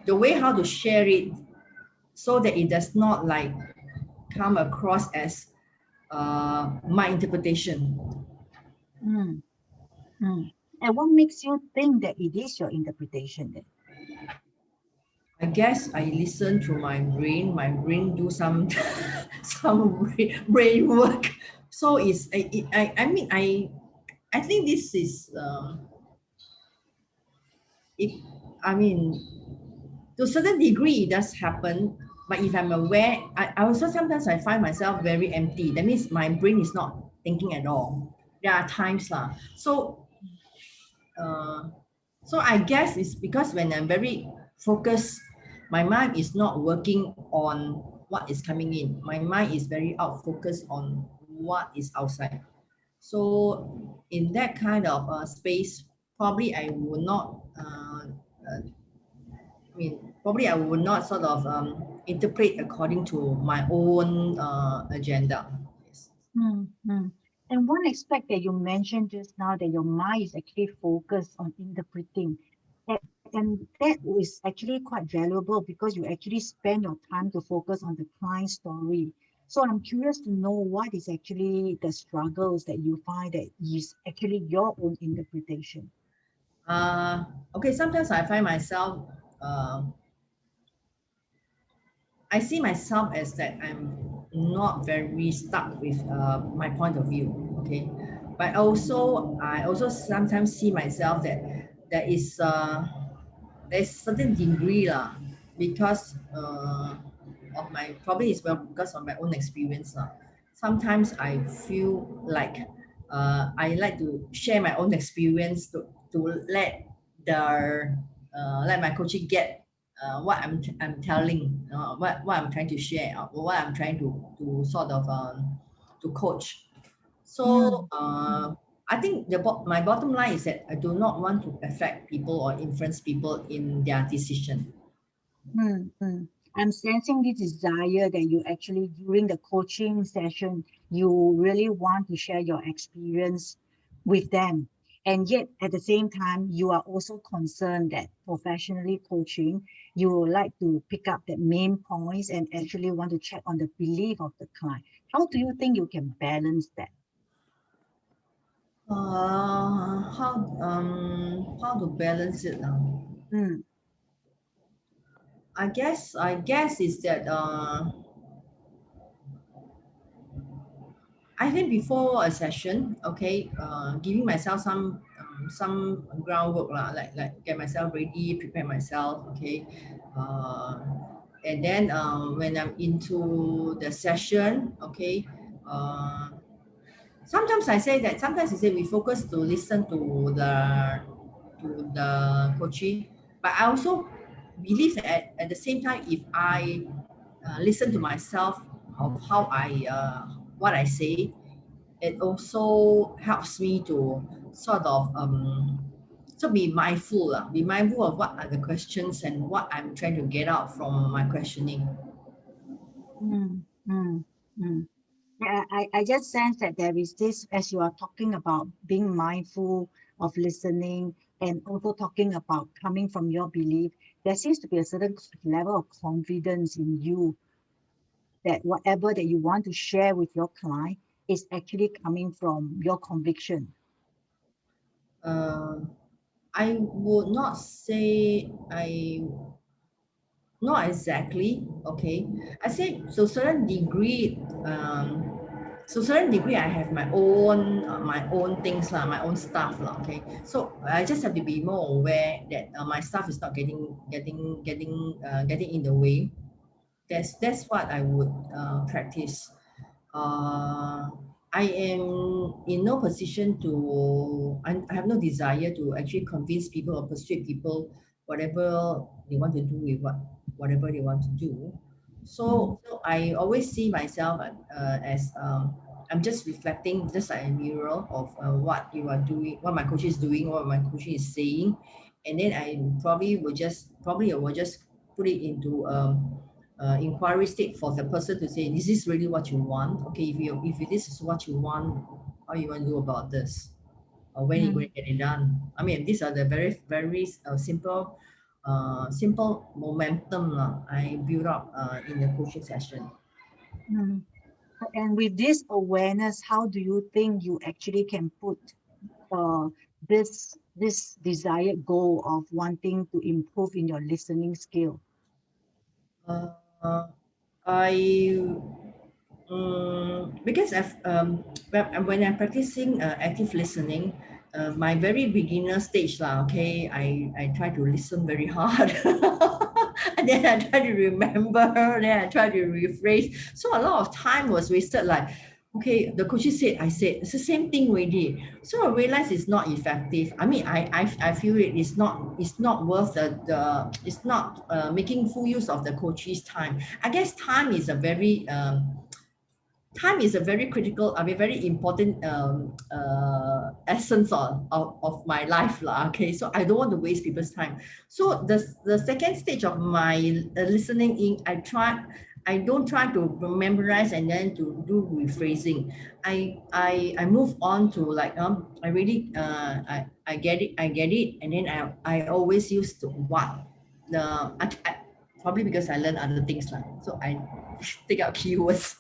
the way how to share it so that it does not like come across as my interpretation. And what makes you think that it is your interpretation then? I guess I listen to my brain. My brain do some some brain work. So I mean I think this is I mean to a certain degree it does happen. But if I'm aware, I also sometimes I find myself very empty. That means my brain is not thinking at all. There are times lah. So I guess it's because when I'm very focused, my mind is not working on what is coming in. My mind is very out focused on what is outside. So in that kind of space, probably I would not. Probably I would not sort of interpret according to my own agenda. Yes. And one aspect that you mentioned just now, that your mind is actually focused on interpreting, and that is actually quite valuable because you actually spend your time to focus on the client story. So I'm curious to know what is actually the struggles that you find that is actually your own interpretation. Okay, sometimes I find myself, I see myself as that I'm not very stuck with my point of view, okay? But I also sometimes see myself that there's certain degree lah, because of my, probably it's well because of my own experience lah. Sometimes I feel like I like to share my own experience to let let my coachee get what I'm telling, what I'm trying to share, or what I'm trying to sort of to coach. So I think my bottom line is that I do not want to affect people or influence people in their decision. I'm sensing this desire that you actually, during the coaching session, you really want to share your experience with them. And yet, at the same time, you are also concerned that professionally coaching, you would like to pick up the main points and actually want to check on the belief of the client. How do you think you can balance that? How to balance it? I guess is that I think before a session, okay, giving myself some groundwork lah, like get myself ready, prepare myself, okay, and then when I'm into the session, okay, sometimes I say we focus to listen to the coachee, but I also believe that at the same time, if I listen to myself of how what I say, it also helps me to sort of be mindful, be mindful of what are the questions and what I'm trying to get out from my questioning. Mm, mm, mm. Yeah, I just sense that there is this, as you are talking about being mindful of listening and also talking about coming from your belief, there seems to be a certain level of confidence in you that whatever that you want to share with your client is actually coming from your conviction. I would not say not exactly, okay. I say to certain degree, I have my own things lah, my own stuff lah, okay. So I just have to be more aware that my stuff is not getting in the way. That's what I would practice. I am in no position to, I have no desire to actually convince people or persuade people whatever they want to do with whatever they want to do. So I always see myself as I'm just reflecting, just like a mirror of what you are doing, what my coach is doing, what my coach is saying, and then I probably will just put it into inquiry state for the person to say, is this really what you want? Okay, if this is what you want, how you want to do about this? Or when you going to get it done? I mean, these are the very, very simple momentum I build up in the coaching session. And with this awareness, how do you think you actually can put this desired goal of wanting to improve in your listening skill? Because when I'm practicing active listening, my very beginner stage okay, I try to listen very hard. And then I try to remember, then I try to rephrase. So a lot of time was wasted, like, okay, the coach said, I said, it's the same thing already. So I realized it's not effective. I mean, I feel it's not worth it's not making full use of the coach's time. I guess time is a very critical, very important essence of my life okay. So I don't want to waste people's time. So the second stage of my listening in, I don't try to memorize and then to do rephrasing. I move on to like I really I get it, and then I always use to what probably because I learn other things so I take out keywords.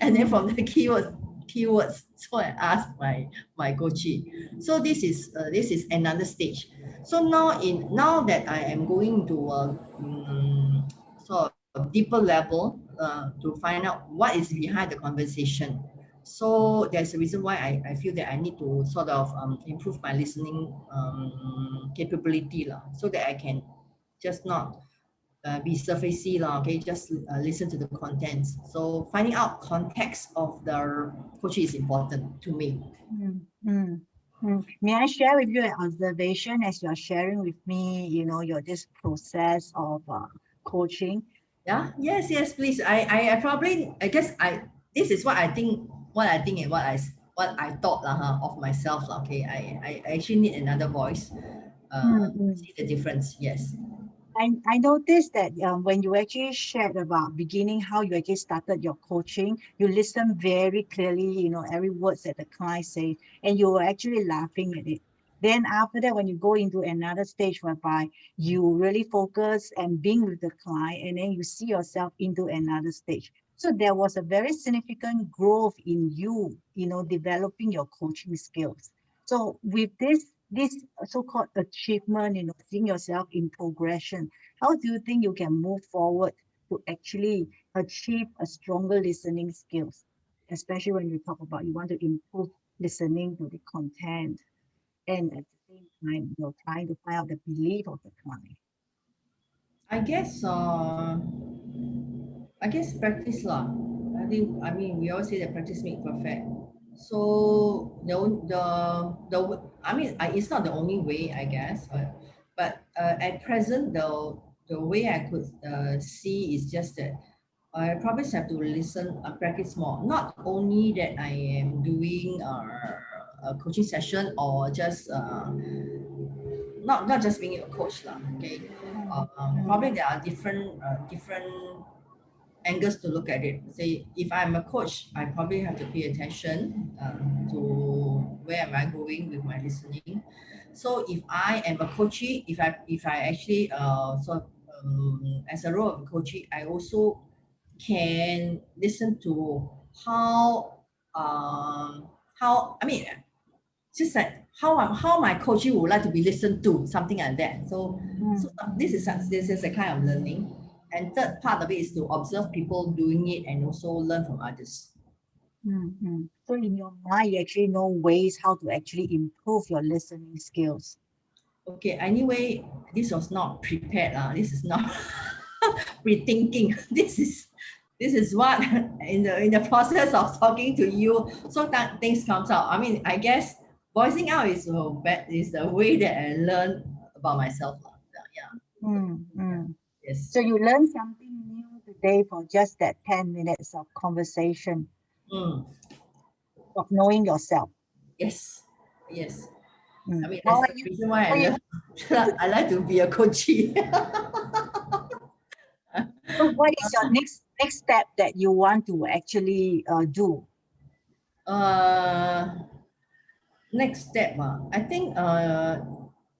And then from the keywords, so I asked my coachee. So this is another stage. So now that I am going to sort of deeper level to find out what is behind the conversation. So there's a reason why I feel that I need to sort of improve my listening capability so that I can just not be surfacey okay, just listen to the contents. So finding out context of the coach is important to me. May I share with you an observation as you're sharing with me, your this process of coaching? Yeah, yes, please. I probably, I guess this is what I think and what I thought of myself okay. I actually need another voice to see the difference. Yes. I noticed that when you actually shared about beginning, how you actually started your coaching, you listen very clearly, every word that the client says, and you were actually laughing at it. Then after that, when you go into another stage whereby you really focus and being with the client, and then you see yourself into another stage. So there was a very significant growth in you, developing your coaching skills. So with this so-called achievement, seeing yourself in progression, how do you think you can move forward to actually achieve a stronger listening skills, especially when you talk about you want to improve listening to the content and at the same time you're trying to find out the belief of the client? I guess practice I mean, we always say that practice makes perfect. So I mean, it's not the only way, I guess, but at present, the way I could see is just that I probably have to listen, practice more. Not only that I am doing a coaching session or just not just being a coach lah. Okay, probably there are different angles to look at it. Say, if I'm a coach, I probably have to pay attention to where am I going with my listening. So if I am a coachee, if I actually as a role of a coachee, I also can listen to how I mean just like how my coachee would like to be listened to, something like that. So this is a kind of learning. And third part of it is to observe people doing it and also learn from others. So in your mind, you actually know ways how to actually improve your listening skills. Okay, anyway, this was not prepared. This is not rethinking. This is what in the process of talking to you, so that things comes out. I mean, I guess voicing out is the way that I learn about myself. Yeah. Yes. So you learned something new today for just that 10 minutes of conversation of knowing yourself. Yes. I mean, How that's the reason why I like to be a coachee. So what is your next step that you want to actually do? Next step, I think I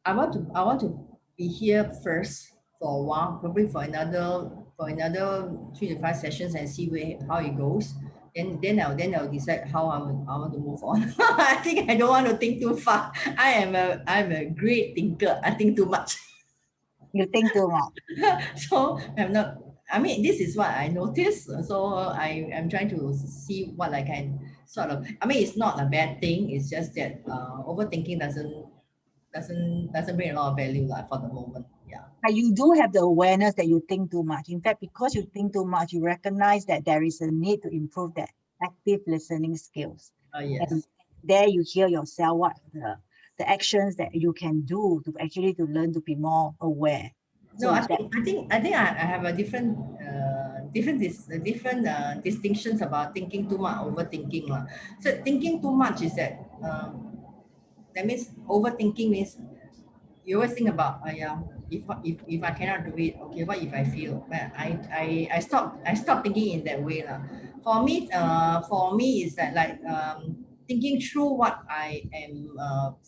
want to be here first for a while, probably for another 3 to 5 sessions and see how it goes. Then I'll decide how I want to move on. I think I don't want to think too far. I'm a great thinker. I think too much. You think too much. So I'm not. I mean, this is what I noticed. So I'm trying to see what I can sort of. I mean, it's not a bad thing. It's just that overthinking doesn't bring a lot of value for the moment. Yeah. But you do have the awareness that you think too much. In fact, because you think too much, you recognize that there is a need to improve that active listening skills. Yes. And there you hear yourself what the actions that you can do to actually to learn to be more aware. No, I think I have a different distinctions about thinking too much, overthinking lah. So thinking too much is that means overthinking means you always think about if I cannot do it, okay, what if I fail? But I stop thinking in that way lah. For me is that like thinking through what I am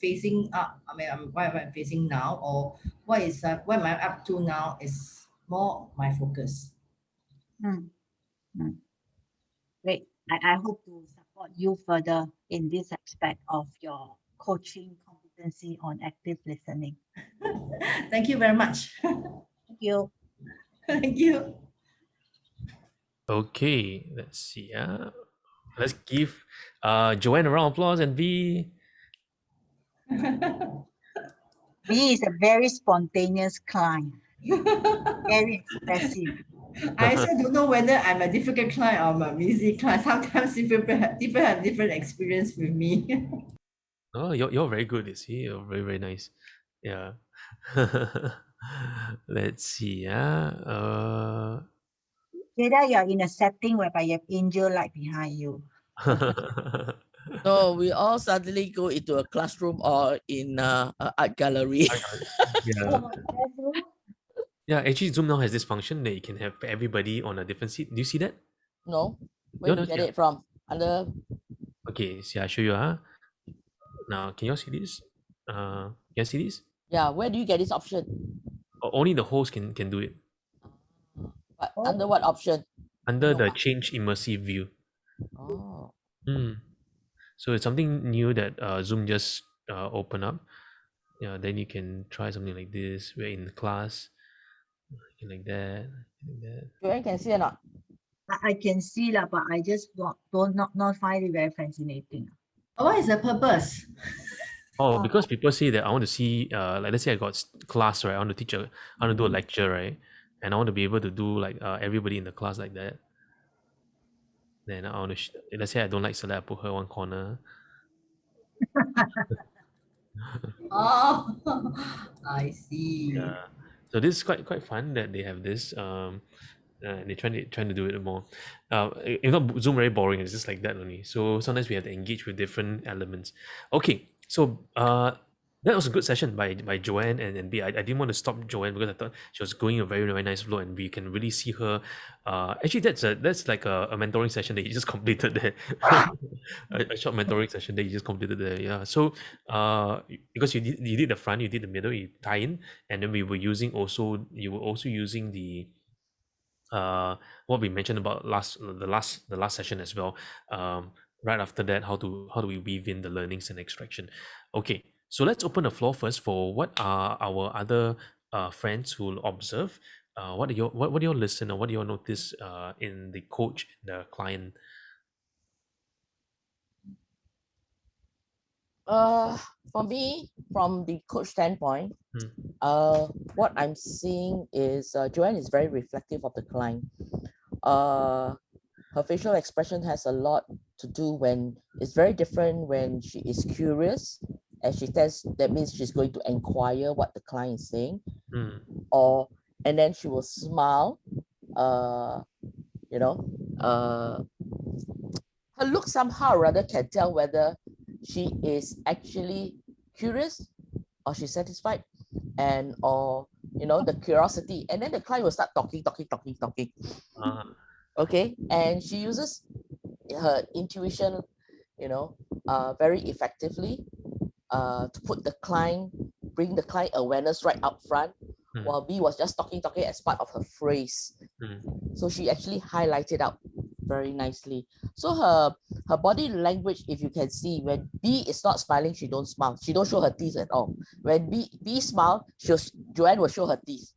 facing up. I mean, what I'm facing now, or what am I up to now is more my focus. Great. I hope to support you further in this aspect of your coaching competency on active listening. Thank you very much. Thank you. Thank you. Okay, let's see. Let's give Joanne a round of applause and V. V is a very spontaneous client. Very expressive. I also don't know whether I'm a difficult client or I'm an easy client. Sometimes people have different experience with me. Oh, you're very good, you see. You're very, very nice. Yeah. Let's see. Jada, you're in a setting whereby you have angel light behind you. So we all suddenly go into a classroom or in a art gallery. Yeah. Yeah, actually Zoom now has this function that you can have everybody on a different seat. Do you see that? No? Where do you get it from? Okay, see, I'll show you. Now, can you all see this? Can you see this? Yeah, where do you get this option? Only the host can do it. But under what option? Under the change immersive view. Oh. So it's something new that Zoom just opened up. Yeah, then you can try something like this. We're in class. Like that. You can see or not? I can see lah, but I just not find it very fascinating. What is the purpose? Oh, because people say that I want to see, like let's say I got class, right? I want to do a lecture, right? And I want to be able to do like everybody in the class like that. Then I want to, let's say I don't like Celeste, I put her one corner. Oh, I see. Yeah. So this is quite fun that they have this. They're trying to do it more. If not Zoom very boring. It's just like that only. So sometimes we have to engage with different elements. Okay, so that was a good session by Joanne and B. I didn't want to stop Joanne because I thought she was going a very nice flow and we can really see her. Actually, that's like a mentoring session that you just completed there. A short mentoring session that you just completed there. Yeah. So because you did the front, you did the middle, you tie in, and then you were also using the what we mentioned about the last session as well. Right after that, how do we weave in the learnings and extraction? Okay, so let's open the floor first for what are our other friends who will observe. What do you listen, or what do you notice in the coach and the client? For me, from the coach standpoint, Hmm. what I'm seeing is Joanne is very reflective of the client. Her facial expression has a lot to do when it's very different when she is curious, and that means she's going to inquire what the client is saying, Hmm. and then she will smile. Her look somehow or rather can tell whether she is actually curious or she's satisfied, or the curiosity, and then the client will start talking. Okay, and she uses her intuition very effectively to bring the client awareness right up front, while B was just talking as part of her phrase. So she actually highlighted out very nicely. So her body language, if you can see, when B is not smiling, she don't smile. She don't show her teeth at all. When B smile, Joanne will show her teeth.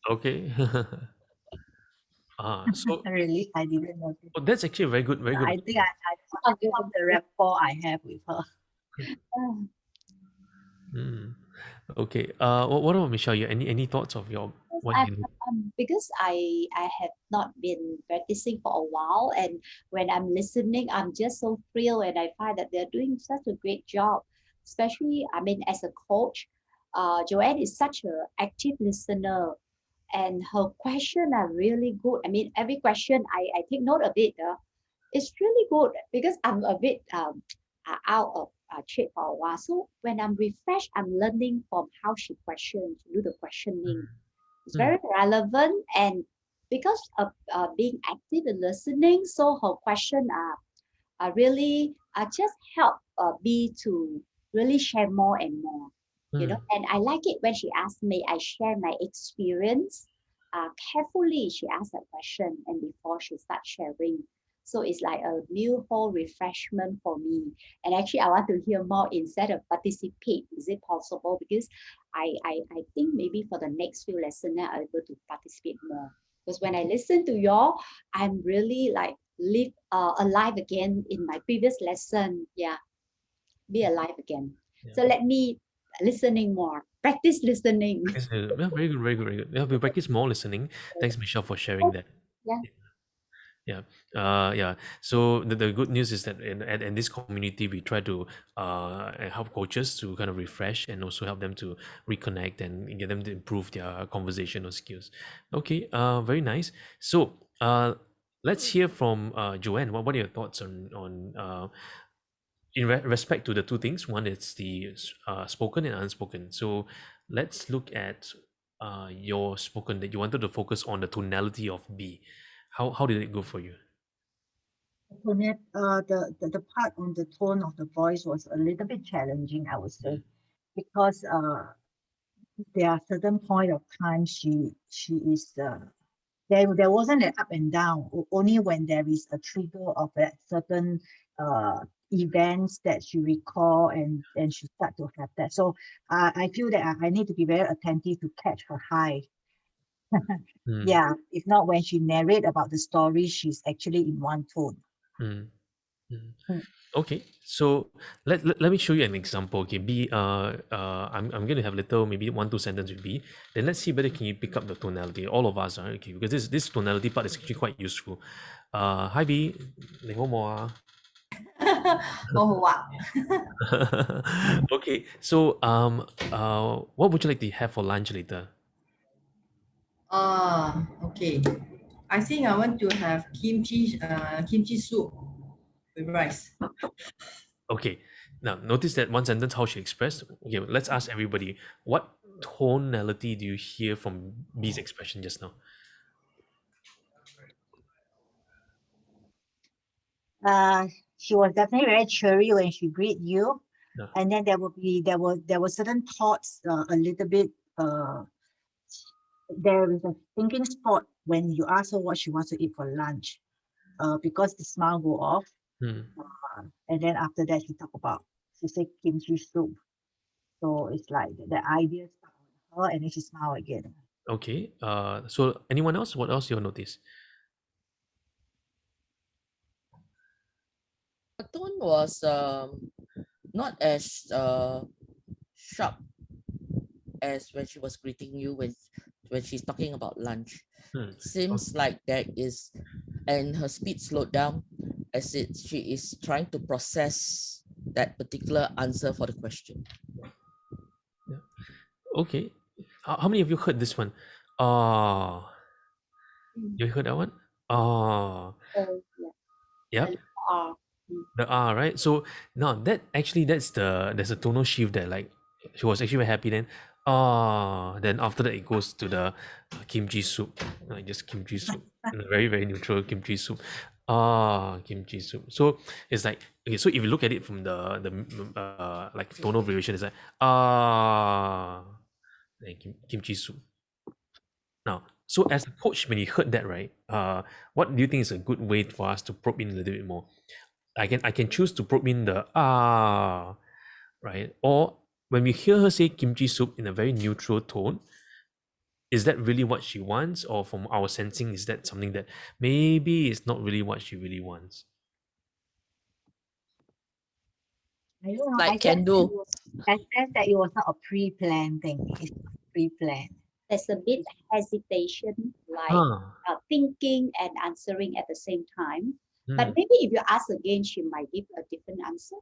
Okay. So Really, I didn't notice. that's actually very good. I think I love the rapport I have with her. Okay. What about Michelle? You any thoughts of your what you because I have not been practicing for a while, and when I'm listening, I'm just so thrilled, and I find that they're doing such a great job. Especially, I mean, as a coach, Joanne is such an active listener, and her questions are really good. I mean, every question I take note of it. It's really good because I'm a bit out of shape for a while. So when I'm refreshed, I'm learning from how she questions, do the questioning. It's very relevant, and because of being active and listening, so her question are really just help me to really share more and more. And I like it when she asks me, I share my experience. Carefully she asks that question, and before she starts sharing. So it's like a new whole refreshment for me. And actually, I want to hear more instead of participate. Is it possible? Because I think maybe for the next few lessons, I'm able to participate more. Because when I listen to y'all, I'm really like alive again in my previous lesson. Yeah, be alive again. Yeah. So let me listening more. Practice listening. Yeah, very good. Yeah, we practice more listening. Thanks, Michelle, for sharing that. Yeah. Yeah. So the good news is that in this community, we try to help coaches to kind of refresh and also help them to reconnect and get them to improve their conversational skills. Okay, very nice. So let's hear from Joanne. What are your thoughts on in respect to the two things? One is the spoken and unspoken. So let's look at your spoken, that you wanted to focus on the tonality of B. How did it go for you? The part on the tone of the voice was a little bit challenging, I would say, because there are certain point of time she is there wasn't an up and down. Only when there is a trigger of a certain events that she recall, and she start to have that. So I feel that I need to be very attentive to catch her high. Yeah, if not, when she narrate about the story, she's actually in one tone. Okay, so let me show you an example. Okay, B, I'm going to have little maybe 1-2 sentence with B. Then let's see whether can you pick up the tonality. All of us, okay, because this tonality part is actually quite useful. Hi B, 你好冇啊? Oh, what? Okay, so what would you like to have for lunch later? Okay. I think I want to have kimchi soup with rice. Okay, now notice that one sentence how she expressed. Okay, let's ask everybody, what tonality do you hear from B's expression just now? She was definitely very cheery when she greet you, Yeah. and then there were certain thoughts, a little bit. There is a thinking spot when you ask her what she wants to eat for lunch, because the smile go off, Hmm. and then after that she said kimchi soup, so it's like the idea stuck on her, and then she smiled again. Okay. So anyone else? What else you notice? Her tone was not as sharp as when she was greeting you when she's talking about lunch. Hmm. It seems like there is, and her speed slowed down as she is trying to process that particular answer for the question. Okay. How many of you heard this one? You heard that one? Oh, yeah. Yep. Ah, The R, right? So now there's a tonal shift there. Like she was actually very happy then. Then after that it goes to the kimchi soup. Like just kimchi soup. Very, very neutral kimchi soup. Kimchi soup. So it's like okay, so if you look at it from the like tonal variation, it's like kimchi soup. Now, so as a coach, when you heard that, right? What do you think is a good way for us to probe in a little bit more? I can choose to probe in the right? Or when we hear her say kimchi soup in a very neutral tone, is that really what she wants? Or from our sensing, is that something that maybe is not really what she really wants? I don't know. Like can do. I sense that it was not a pre-planned thing. It's not pre-planned. there's a bit hesitation, like thinking and answering at the same time. But maybe if you ask again, she might give a different answer.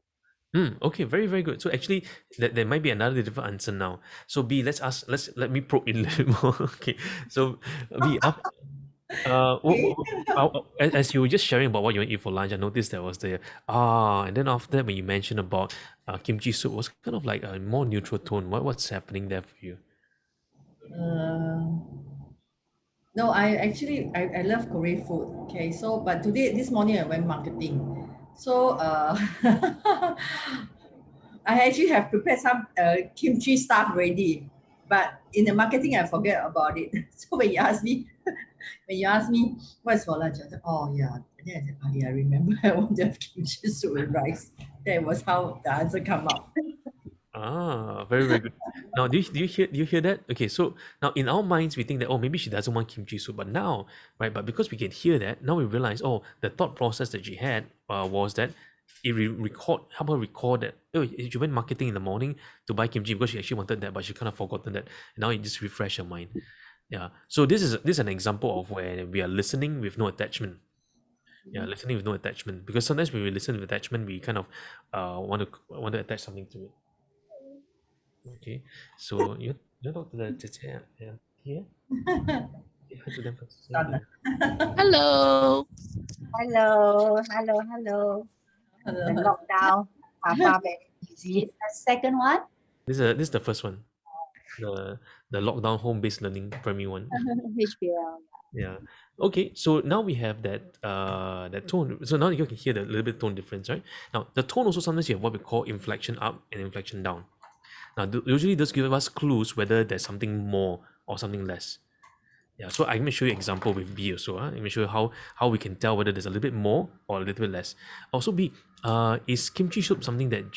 Okay, very, very good. So actually, there might be another different answer now. So B, let me probe in a little more. Okay, so B, as you were just sharing about what you want to eat for lunch, I noticed there was the and then after that, when you mentioned about kimchi soup, was kind of like a more neutral tone. What's happening there for you? No, I love Korean food. Okay, so but this morning I went marketing. So I actually have prepared some kimchi stuff ready, but in the marketing I forget about it. So when you ask me what's for lunch, I said, oh yeah. And then I said, oh yeah, I remember I want to have kimchi soup with rice. That was how the answer come out. Very, very good. Now, do you hear that? Okay, so now in our minds we think that maybe she doesn't want kimchi soup, but now, right? But because we can hear that, now we realize the thought process that she had was that it help her record that she went marketing in the morning to buy kimchi because she actually wanted that, but she kind of forgotten that. And now it just refresh her mind. Yeah. So this is an example of where we are listening with no attachment. Yeah, listening with no attachment. Because sometimes when we listen with attachment, we kind of want to attach something to it. Okay, so you talk to the here. Hi to them first. Hello. Hello. The lockdown, Papa very easy. The second one? This is the first one. The lockdown home-based learning primary one. HBL. Yeah. Okay, so now we have that tone. So now you can hear the little bit tone difference, right? Now the tone also sometimes you have what we call inflection up and inflection down. Now usually this gives us clues whether there's something more or something less. Yeah, so I'm gonna show you example with B also. I'm gonna show you how we can tell whether there's a little bit more or a little bit less. Also B, is kimchi soup something that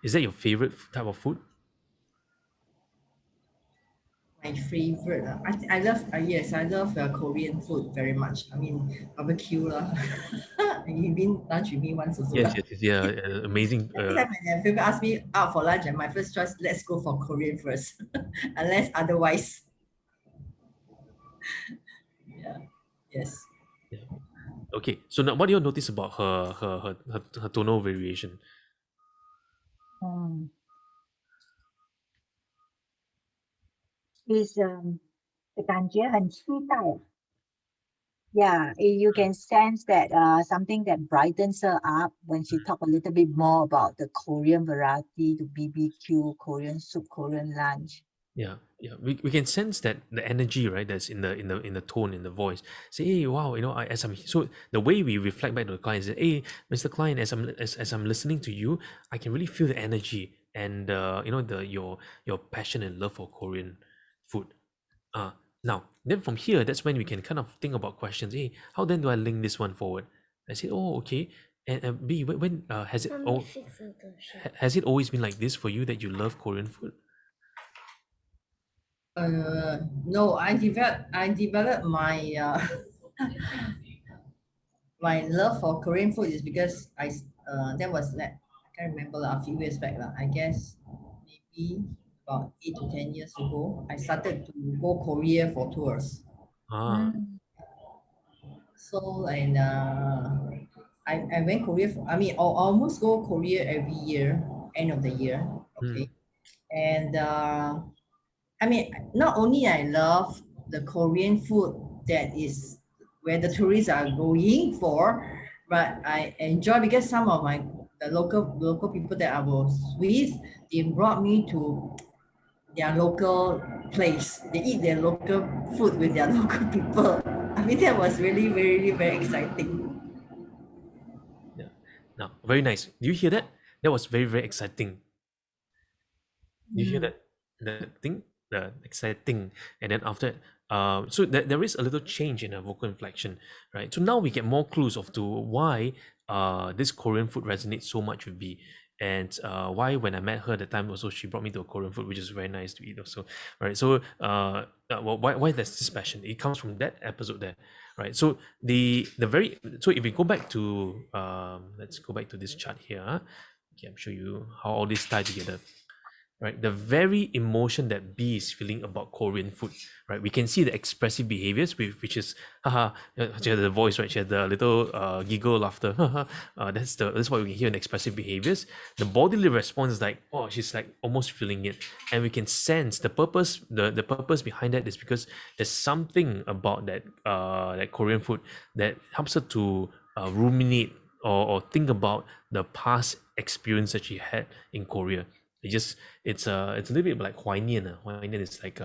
is that your favorite type of food? My favorite, I love yes, I love Korean food very much. I mean barbecue lah. You've been lunch with me once also. Yes, yeah, amazing. Every time when people ask me out for lunch, and my first choice, let's go for Korean first, unless otherwise. Yeah. Yes. Yeah. Okay, so now what do you notice about her tonal variation? 嗯，is 感觉很期待。Yeah, you can sense that something that brightens her up when she talk a little bit more about the Korean variety, the BBQ, Korean soup, Korean lunch. Yeah, yeah, we can sense that the energy, right? That's in the tone, in the voice. Say, hey, wow, you know, as I'm so the way we reflect back to the client is, hey, Mr. Client, as I'm listening to you, I can really feel the energy and you know your passion and love for Korean food. Now then from here, that's when we can kind of think about questions. Hey, how then do I link this one forward? I say, oh, okay. And B, when has it has it always been like this for you that you love Korean food? No, I developed my my love for Korean food is because that was like I can't remember a few years back I guess maybe about 8 to 10 years ago I started to go Korea for tours. Ah, So and I went Korea I mean I almost go Korea every year, end of the year. Okay. And I mean not only I love the Korean food that is where the tourists are going for, but I enjoy because some of the local people that I was with, they brought me to their local place. They eat their local food with their local people. I mean that was really really very exciting. yeah. Now, very nice. Do you hear that? That was very, very exciting. Do you hear that? That thing? The exciting. And then after so there is a little change in her vocal inflection, right? So now we get more clues of to why this Korean food resonates so much with B. And why when I met her that time also she brought me to a Korean food, which is very nice to eat also. Right. So well, why there's this passion? It comes from that episode there. Right. So so if we go back to let's go back to this chart here. Okay, I'm show you how all this tie together. Right, the very emotion that B is feeling about Korean food, right? We can see the expressive behaviors, which is, haha, she has the voice, right? She has the little giggle laughter, that's what we can hear in expressive behaviors. The bodily response is like, oh, she's like almost feeling it, and we can sense the purpose. The purpose behind that is because there's something about that Korean food that helps her to ruminate or think about the past experience that she had in Korea. It's a little bit like 怀念. 怀念 is like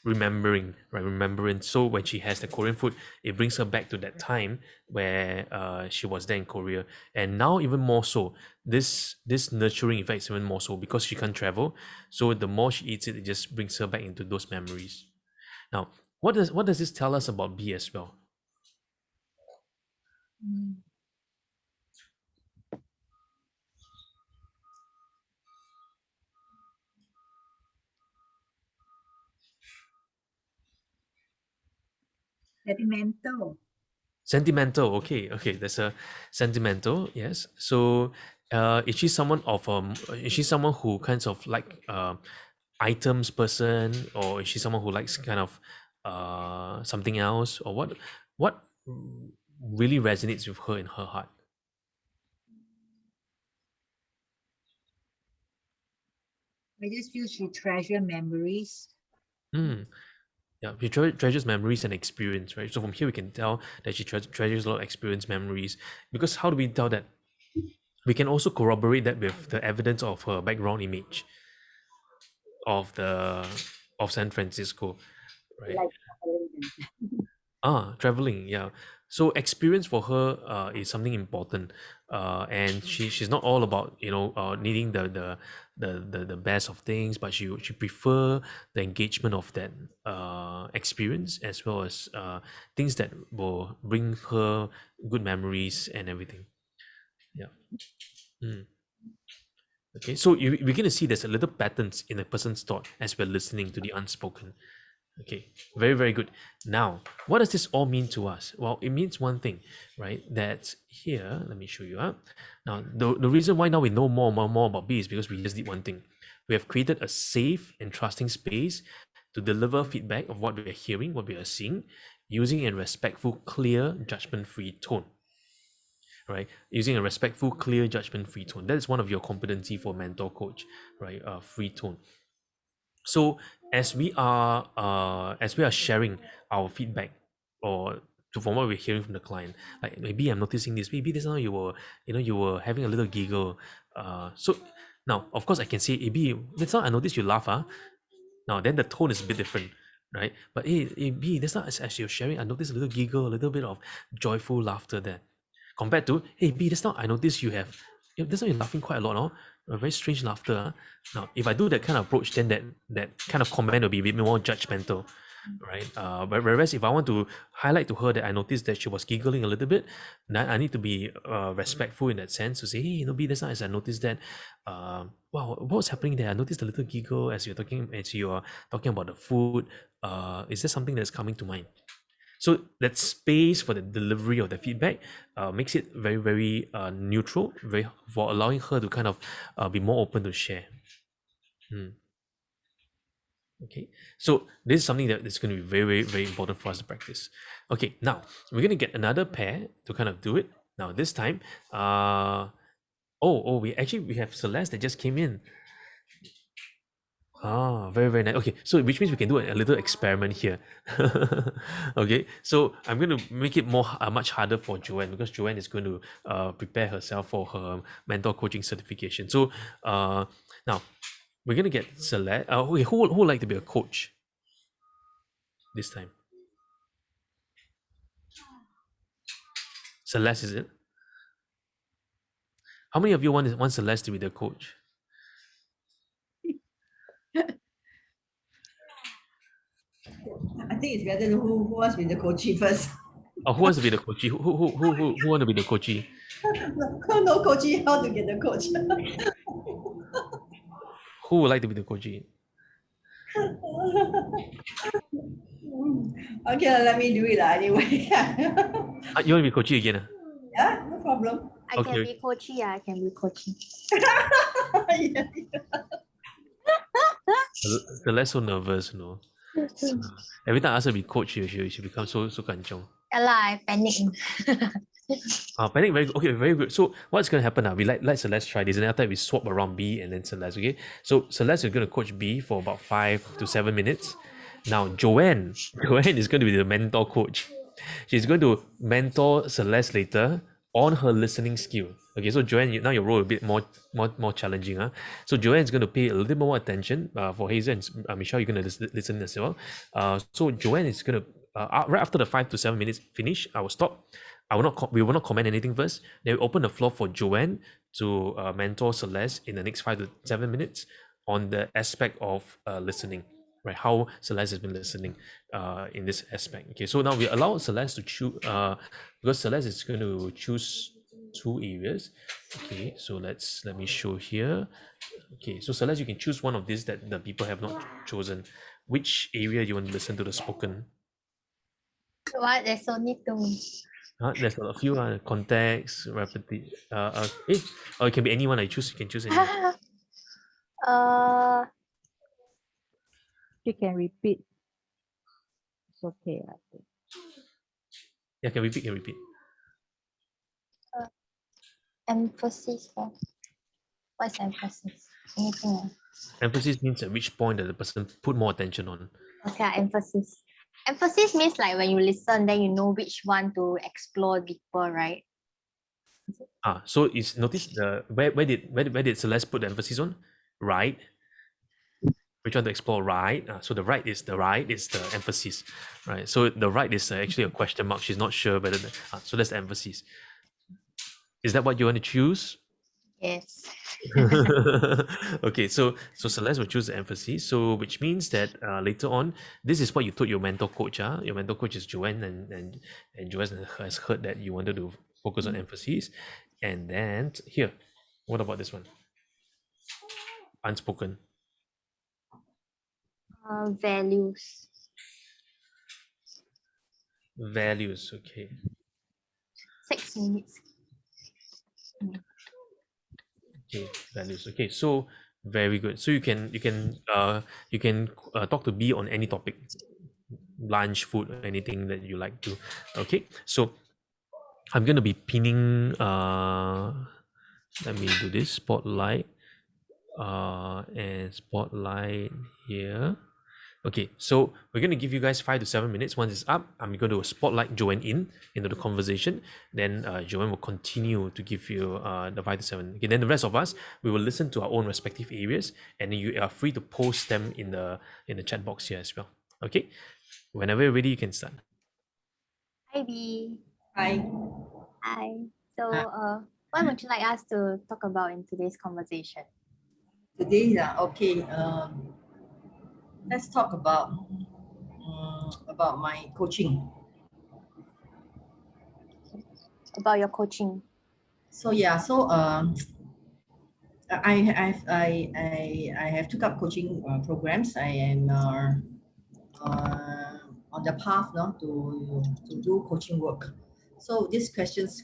remembering, right? Remembrance. So when she has the Korean food, it brings her back to that time where she was there in Korea. And now even more so, this nurturing effect is even more so because she can't travel. So the more she eats it, it just brings her back into those memories. Now, what does this tell us about B as well? Sentimental. Okay, that's a sentimental. Yes. So is she someone who kinds of like items person, or is she someone who likes kind of something else, or what really resonates with her in her heart? I just feel she treasure memories. Yeah, she treasures memories and experience, right? So from here we can tell that she treasures a lot of experience, memories. Because how do we tell that? We can also corroborate that with the evidence of her background image of San Francisco, right? Traveling, yeah. So experience for her is something important, and she's not all about needing the best of things, but she prefer the engagement of that experience as well as things that will bring her good memories and everything. Yeah. Okay, so we're gonna see there's a little patterns in a person's thought as we're listening to the unspoken. Okay, very, very good. Now, what does this all mean to us? Well, it means one thing, right? That here, let me show you up. Now, the reason why now we know more about B is because we just did one thing. We have created a safe and trusting space to deliver feedback of what we are hearing, what we are seeing, using a respectful, clear, judgment-free tone. Right, using a respectful, clear, judgment-free tone. That is one of your competency for mentor coach, right? Free tone. So as we are sharing our feedback, or from what we're hearing from the client, like maybe I'm noticing this, maybe this now you were having a little giggle. So now of course I can say, B, that's now I noticed you laugh, Now then the tone is a bit different, right? But hey B, that's not as you're sharing, I noticed a little giggle, a little bit of joyful laughter there. Compared to, hey B, that's now I noticed that's now you're laughing quite a lot, no? A very strange laughter. Now, if I do that kind of approach, then that kind of comment will be a bit more judgmental, right? But whereas if I want to highlight to her that I noticed that she was giggling a little bit, then I need to be respectful in that sense to say, hey, B, that's nice. I noticed that. Wow, what was happening there? I noticed a little giggle as you're talking about the food. Is there something that's coming to mind? So that space for the delivery of the feedback makes it very, very neutral, for allowing her to kind of be more open to share. Okay, so this is something that is going to be very, very, very important for us to practice. Okay, now we're going to get another pair to kind of do it. Now this time, we have Celeste that just came in. Very, very nice. Okay, so which means we can do a little experiment here. Okay, so I'm going to make it much harder for Joanne, because Joanne is going to prepare herself for her mentor coaching certification. So now we're going to get Celeste. Who would like to be a coach this time? Celeste, is it? How many of you want Celeste to be the coach? I think it's better who wants to be the coachee first. Oh, who wants to be the coachee? Who want to be the coachee? No coachee, how to get the coach? Who would like to be the coachee? Okay, let me do it anyway. You want to be coachee again? Yeah, no problem. I can be coachy. I can be coachy. The less so nervous, you know. Every time I ask her to be coach, she becomes so kanchong. Yeah lah, I panic. Panic, very good. So what's gonna happen now? We let Celeste try this, and after that we swap around B and then Celeste. Okay. So Celeste is gonna coach B for about 5 to 7 minutes. Now Joanne is going to be the mentor coach. She's going to mentor Celeste later on her listening skill. Okay, so Joanne, now your role a bit more challenging. So Joanne is going to pay a little more attention. For Hazel and Michelle, you're going to listen as well. So Joanne is going to right after the 5 to 7 minutes finish, I will stop. We will not comment anything first. Then we open the floor for Joanne to mentor Celeste in the next 5 to 7 minutes on the aspect of listening. Right, how Celeste has been listening in this aspect. Okay, so now we allow Celeste to choose, because Celeste is going to choose 2 areas. Okay, so let me show here. Okay, so Celeste, you can choose one of these that the people have not chosen. Which area do you want to listen to the spoken? What? There's only 2. There's a few context, repetition. Or it can be anyone I choose. You can choose anyone. You can repeat. It's okay, I think. Yeah, can repeat. Emphasis. What's emphasis? Anything else? Emphasis means at which point that the person put more attention on. Okay, emphasis. Emphasis means like when you listen, then you know which one to explore deeper, right? So is notice where did Celeste put the emphasis on? Right. Which one to explore? Right. So the right is the emphasis, right? So the right is actually a question mark. She's not sure whether. So that's the emphasis. Is that what you want to choose? Yes. Okay. So Celeste will choose the emphasis. So which means that later on, this is what you told your mentor coach. Your mentor coach is Joanne, and Joanne has heard that you wanted to focus on emphasis, and then here, what about this one? Unspoken. Values. Values, okay. 6 minutes. Okay, values. Okay, so very good. So you can talk to B on any topic. lunch, food, or anything that you like to. Okay, so I'm gonna be pinning. Let me do this spotlight. And spotlight here. Okay, so we're going to give you guys 5 to 7 minutes. Once it's up, I'm going to spotlight Joanne into the conversation. Then Joanne will continue to give you the 5 to 7. Okay, then the rest of us, we will listen to our own respective areas, and you are free to post them in the chat box here as well. Okay, whenever you're ready, you can start. Hi, B. Hi. Hi. So, what would you like us to talk about in today's conversation? Today, okay. Let's talk about my coaching. About your coaching. So yeah, so I have took up coaching programs. I am on the path now to do coaching work. So these questions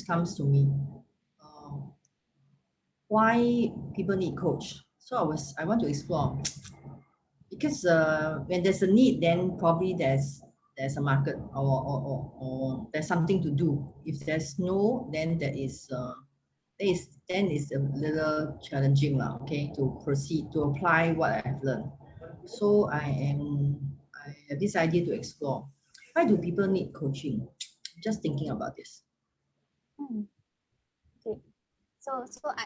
comes to me. Why people need coach? So I want to explore, because when there's a need, then probably there's a market, or there's something to do. If there's no, then it's a little challenging lah, okay, to proceed to apply what I have learned. So I have this idea to explore. Why do people need coaching? Just thinking about this. Okay. So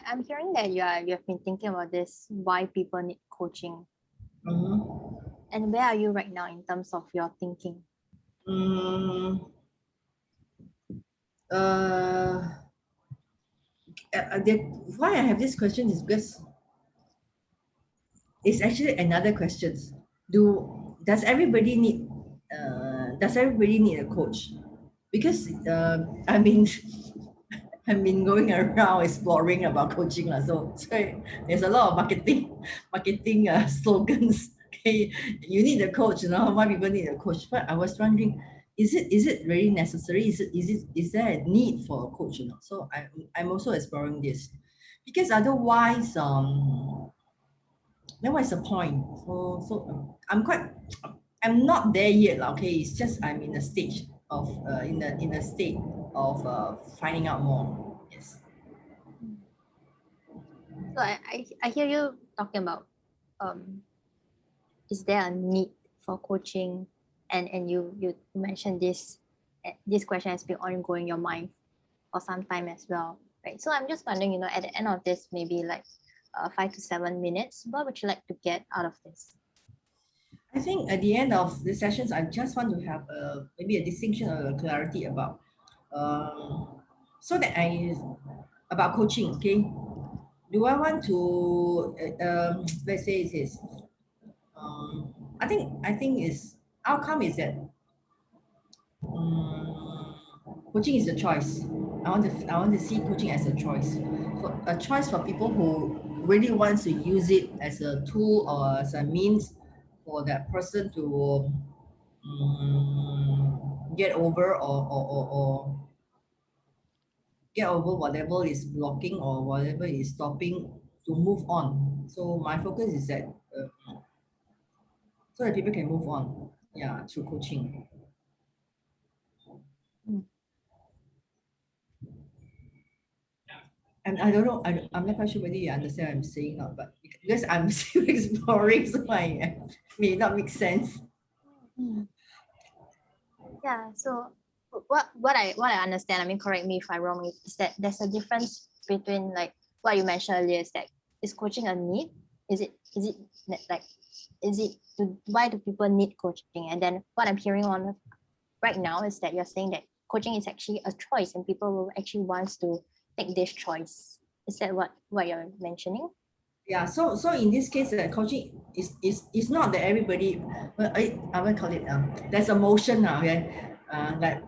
I'm hearing that you have been thinking about this, why people need coaching. And where are you right now in terms of your thinking? Why I have this question is because it's actually another question. Does everybody need a coach? Because I've been going around exploring about coaching, so there's a lot of marketing slogans. Okay, you need a coach, why people need a coach. But I was wondering, is it really necessary? Is there a need for a coach? So I'm also exploring this, because otherwise, then what's the point? So I'm not there yet, okay. It's just I'm in a stage of in a state of finding out more. Yes. So I hear you talking about is there a need for coaching, and you mentioned this question has been ongoing in your mind for some time as well, right? So I'm just wondering, at the end of this, maybe like 5 to 7 minutes, what would you like to get out of this? I think at the end of the sessions, I just want to have maybe a distinction or a clarity about so that about coaching. Okay, do I want to let's say it is I think is outcome is that coaching is a choice. I want to see coaching as a choice, a choice for people who really wants to use it as a tool or as a means for that person to get over or get over whatever is blocking or whatever is stopping, to move on. So my focus is that so that people can move on, through coaching. And I don't know, I'm not quite sure whether you understand what I'm saying or not, but because I'm still exploring, so I may not make sense. Yeah, so what I understand, I mean, correct me if I'm wrong, is that there's a difference between like what you mentioned earlier, is that is coaching a need? Why do people need coaching? And then what I'm hearing on right now is that you're saying that coaching is actually a choice, and people will actually want to take this choice. Is that what you're mentioning? Yeah, so in this case, coaching is not that everybody, I will call it there's a motion now, okay, like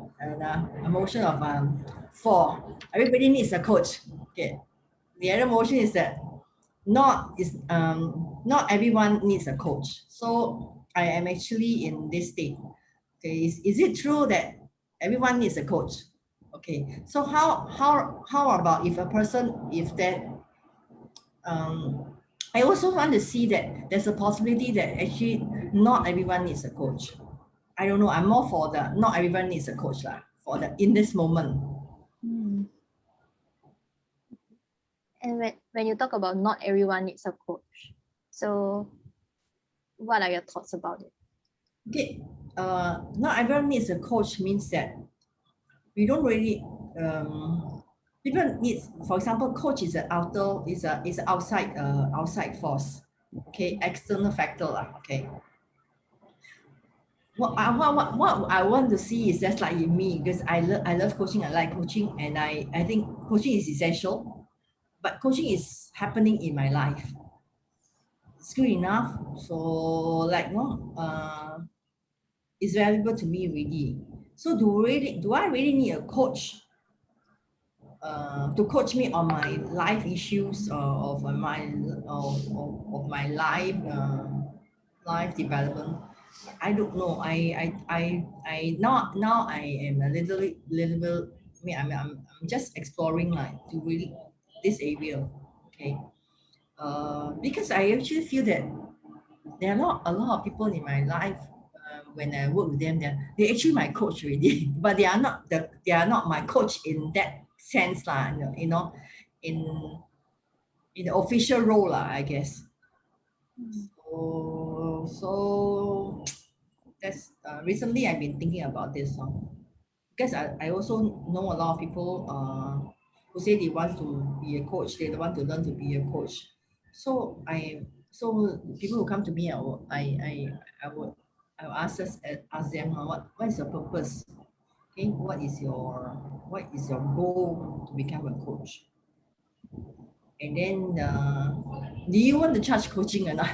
a motion of 4. Everybody needs a coach. Okay, the other motion is that not everyone needs a coach. So I am actually in this state. Okay, is it true that everyone needs a coach? Okay, so how about if a person, if that I also want to see that there's a possibility that actually not everyone needs a coach. I don't know. I'm more for the not everyone needs a coach lah. For the in this moment. Hmm. And when you talk about not everyone needs a coach, so what are your thoughts about it? Okay, not everyone needs a coach means that we don't really people needs, for example, coach is an outside force, okay, external factor lah, okay. What I want to see is just like in me, because I love coaching, I like coaching, and I think coaching is essential, but coaching is happening in my life. It's good enough. So like it's valuable to me really. So do I really need a coach to coach me on my life issues of my life development? I don't know. Now I am a little bit. I'm just exploring like to really this area. Okay. Because I actually feel that there are a lot of people in my life. When I work with them, they're actually my coach already, but they are not my coach in that sense lah. You know, in the official role lah, I guess. So that's recently I've been thinking about this because I also know a lot of people who say they want to be a coach, they want to learn to be a coach. So people who come to me, I will ask them what is your purpose? Okay, what is your goal to become a coach? And then do you want to charge coaching or not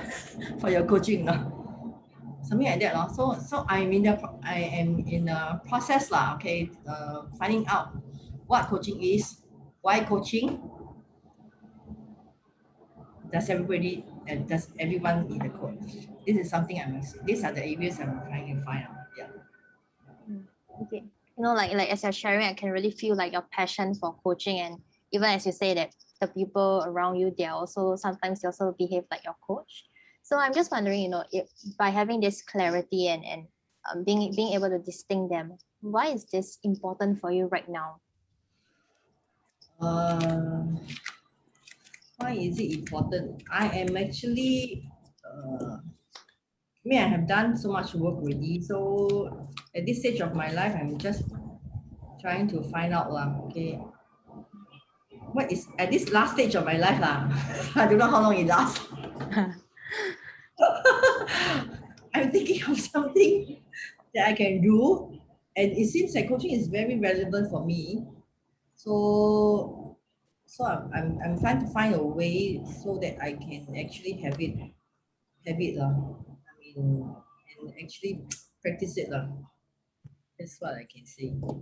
for your coaching or not? Something like that. So I am in a process lah, okay, finding out what coaching is, why coaching, does everyone need a coach? This is something these are the areas I'm trying to find out. Yeah. Okay. You know, like as you're sharing, I can really feel like your passion for coaching, and even as you say that the people around you, they are also sometimes they also behave like your coach. So I'm just wondering, you know, if by having this clarity and being able to distinct them, why is this important for you right now? Why is it important? I am actually I have done so much work already. So at this stage of my life, I'm just trying to find out okay, what is at this last stage of my life I don't know how long it lasts. I'm thinking of something that I can do, and it seems like coaching is very relevant for me. So I'm trying to find a way so that I can actually have it and actually practice it That's what I can say. But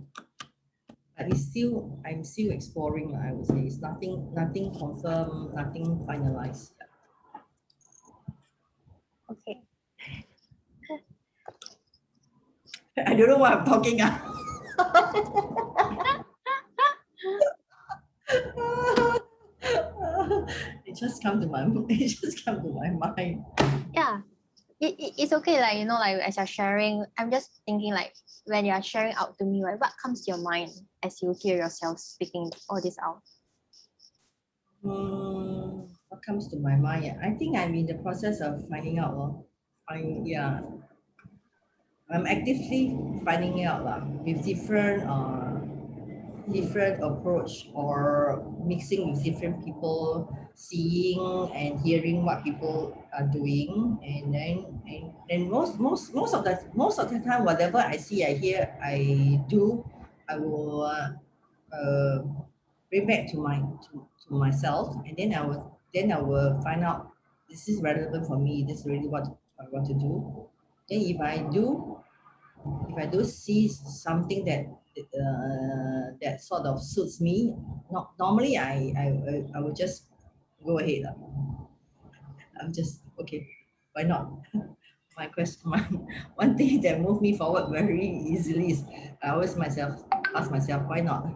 I'm still exploring. I would say it's nothing confirmed, nothing finalized. Okay. I don't know what I'm talking. It just come to my mind. Yeah. It's okay, like, you know, like as you're sharing, I'm just thinking like when you're sharing out to me, right, what comes to your mind as you hear yourself speaking all this out? What comes to my mind? I think I'm in the process of finding out. I'm actively finding out with different approach or mixing with different people, seeing and hearing what people are doing, and then most of the time, whatever I see, I hear, I do, I will bring back to myself, and then I will find out this is relevant for me. This is really what I want to do. Then if I do see something that that sort of suits me, normally I will just go ahead. I'm just okay. Why not? One thing that moved me forward very easily is I always ask myself, why not?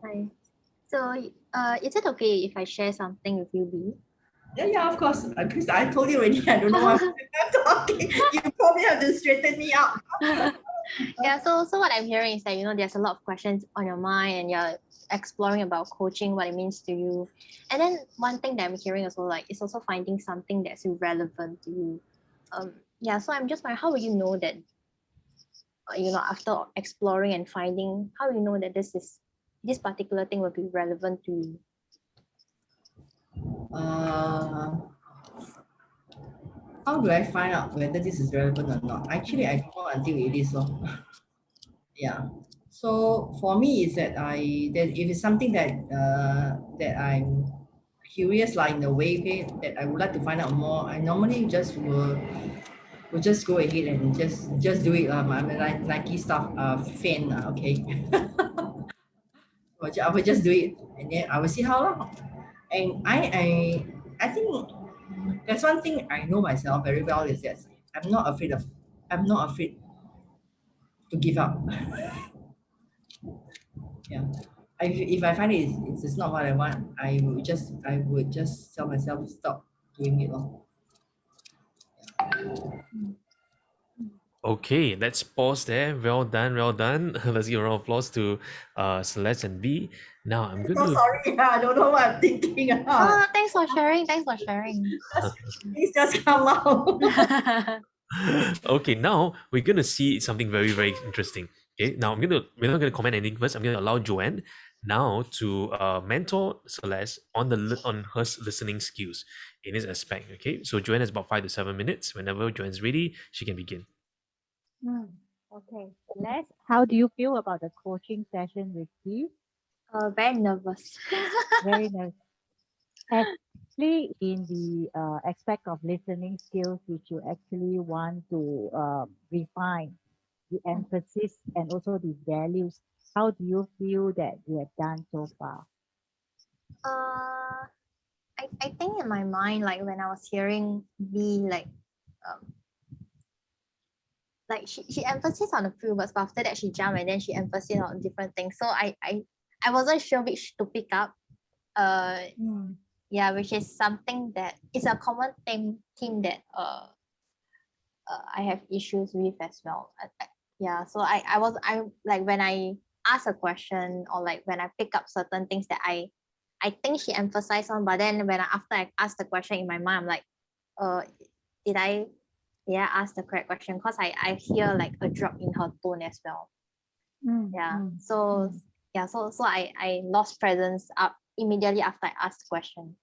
Right. So is it okay if I share something with you, B? Yeah, of course. Because I told you already, I don't know why I'm talking. You probably have to straighten me up. Yeah, so what I'm hearing is that, you know, there's a lot of questions on your mind and you're exploring about coaching, what it means to you. And then one thing that I'm hearing also, like, is also finding something that's relevant to you. Yeah, so I'm just wondering, how will you know that, you know, after exploring and finding, how do you know that this particular thing will be relevant to you? How do I find out whether this is relevant or not? Actually, I don't know until it is. Yeah. So for me, is that if it's something that I'm curious, like in a way, okay, that I would like to find out more, I normally just will just go ahead and just do it. I mean, like Nike stuff, fan, okay. I will just do it, and then I will see how long. And I think there's one thing I know myself very well is that I'm not afraid to give up. Yeah. If I find it's not what I want, I would just tell myself stop doing it. Okay, let's pause there. Well done, well done. Let's give a round of applause to Celeste and B. Now I'm going So to sorry, I don't know what I'm thinking. Oh, thanks for sharing. Thanks for sharing. Please just come out. Okay, now we're gonna see something very, very interesting. Okay, now we're not gonna comment anything first. I'm gonna allow Joanne now to mentor Celeste on on her listening skills in this aspect. Okay, so Joanne has about 5 to 7 minutes. Whenever Joanne's ready, she can begin. Okay, Celeste, how do you feel about the coaching session with Steve? Very nervous. Very nervous. Actually, in the aspect of listening skills, which you actually want to refine, the emphasis and also the values, how do you feel that you have done so far? I think in my mind, like when I was hearing B, like she emphasized on a few words, but after that she jumped and then she emphasized on different things. So I wasn't sure which to pick up. Yeah, which is something that is a common theme that I have issues with as well. Yeah, so I like when I ask a question or like when I pick up certain things that I think she emphasized on, but then after I ask the question in my mind, I'm like, did I ask the correct question? Because I hear like a drop in her tone as well. So I lost presence up immediately after I asked the question.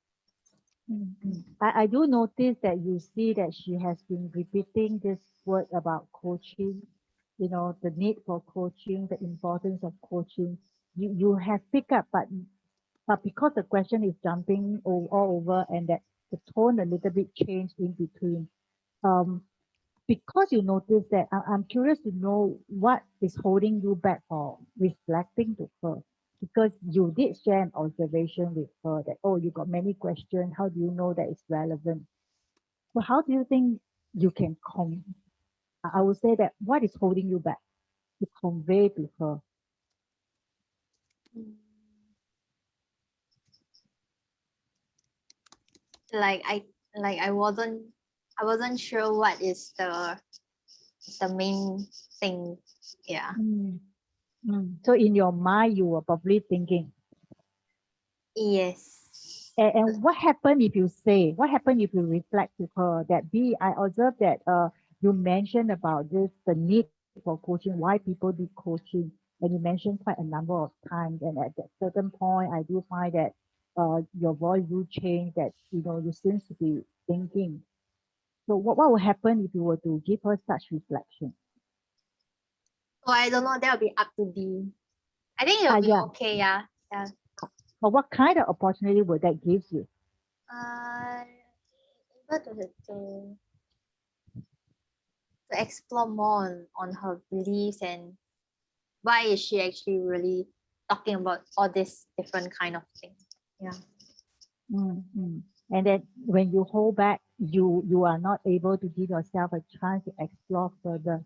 I do notice that you see that she has been repeating this word about coaching, you know, the need for coaching, the importance of coaching. You have picked up, but because the question is jumping all over and that the tone a little bit changed in between. Because you notice that, I'm curious to know what is holding you back for reflecting to her. Because you did share an observation with her that, oh, you got many questions. How do you know that it's relevant? So how do you think you can I would say that what is holding you back to convey to her? I wasn't sure what is the main thing. Yeah. So in your mind, you were probably thinking. Yes. And what happened if you say, what happened if you reflect to her that B, I observed that you mentioned about this, the need for coaching, why people do coaching, and you mentioned quite a number of times. And at that certain point, I do find that your voice will change, that, you know, you seem to be thinking. So what will happen if you were to give her such reflection? Oh, I don't know. That will be up to B. I think it will be okay. Yeah. Yeah. But what kind of opportunity would that give you? Able to explore more on her beliefs and why is she actually really talking about all these different kind of things. Yeah. And then when you hold back, you are not able to give yourself a chance to explore further.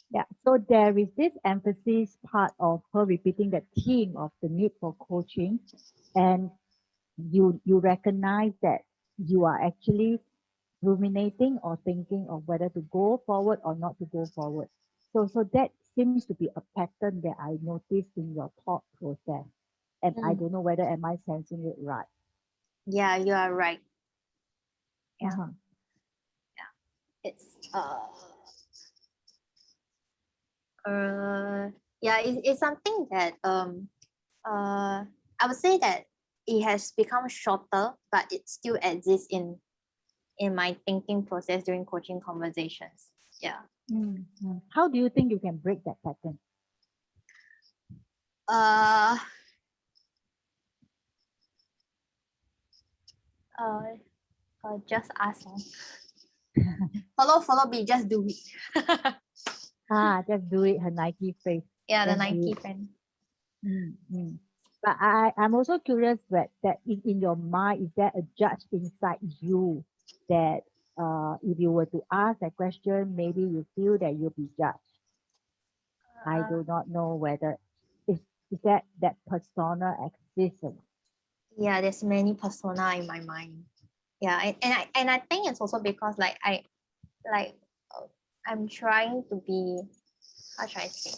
Yeah, so there is this emphasis part of her repeating the theme of the need for coaching. And you recognize that you are actually ruminating or thinking of whether to go forward or not to go forward. So that seems to be a pattern that I noticed in your thought process. And I Mm. don't know whether am I sensing it right. Yeah, you are right. Yeah. Uh-huh. It's yeah, it's something that I would say that it has become shorter, but it still exists in my thinking process during coaching conversations. Yeah. How do you think you can break that pattern? Uh, just ask. Follow me, just do it. Just do it, her Nike face. Yeah, the Just do Nike it. fan. But I'm also curious that in your mind, is there a judge inside you that if you were to ask that question, maybe you feel that you'll be judged? I do not know whether is that persona exists or not. Yeah, there's many persona in my mind. Yeah, and I think it's also because like I'm trying to be, how should I say,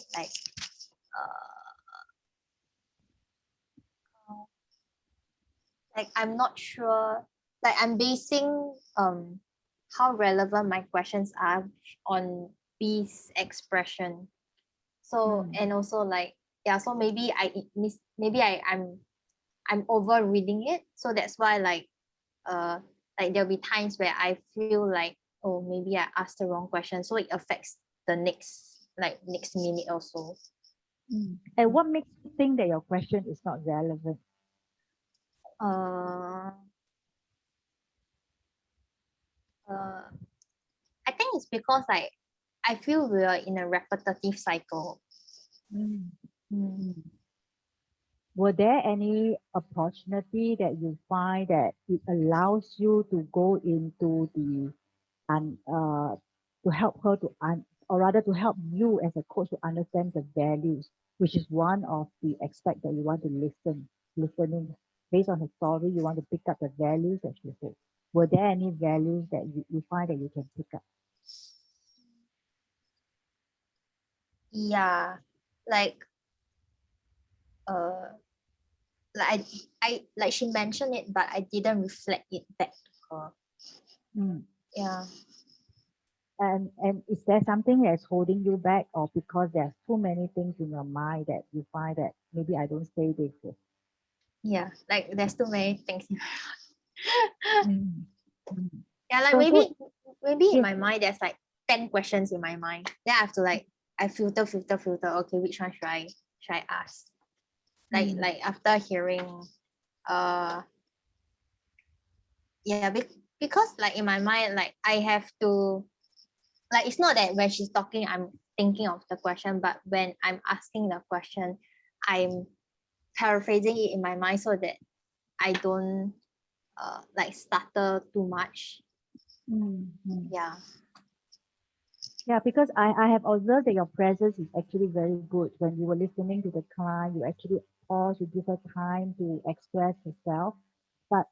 like I'm not sure, like I'm basing how relevant my questions are on B's expression. So and also like, yeah, so maybe I'm over reading it, so that's why like there'll be times where I feel like, oh, maybe I asked the wrong question, so it affects the next minute or so. And what makes you think that your question is not relevant? I think it's because I feel we are in a repetitive cycle. Were there any opportunity that you find that it allows you to go into the to help her or rather to help you as a coach to understand the values, which is one of the aspect that you want to listening based on the story, you want to pick up the values that she holds. Were there any values that you find that you can pick up? Yeah, like I like she mentioned it, but I didn't reflect it back to her. Yeah. And is there something that's holding you back, or because there's too many things in your mind that you find that maybe I don't say this? Yeah, like there's too many things. Yeah, like So- maybe in yes. my mind there's like 10 questions in my mind. Then I have to like I filter. Okay, which one should I ask? Like after hearing yeah, because like in my mind, like I have to, like it's not that when she's talking I'm thinking of the question, but when I'm asking the question, I'm paraphrasing it in my mind so that I don't like stutter too much. Yeah. Yeah, because I have observed that your presence is actually very good. When you were listening to the client, you actually pause, you give her time to express herself. But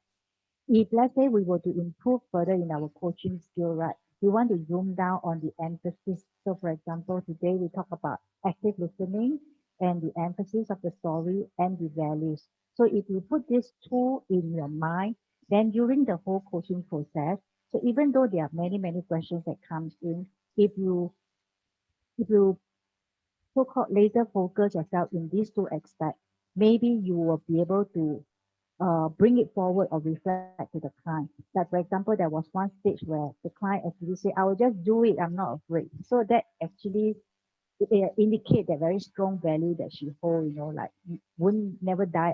if let's say we were to improve further in our coaching skill, right, we want to zoom down on the emphasis. So for example, today we talk about active listening and the emphasis of the story and the values. So if you put these two in your mind, then during the whole coaching process, so even though there are many questions that comes in, if you so-called laser focus yourself in these two aspects, maybe you will be able to bring it forward or reflect to the client. Like for example, there was one stage where the client actually said, I will just do it, I'm not afraid. So that actually indicate that very strong value that she hold, like won't never die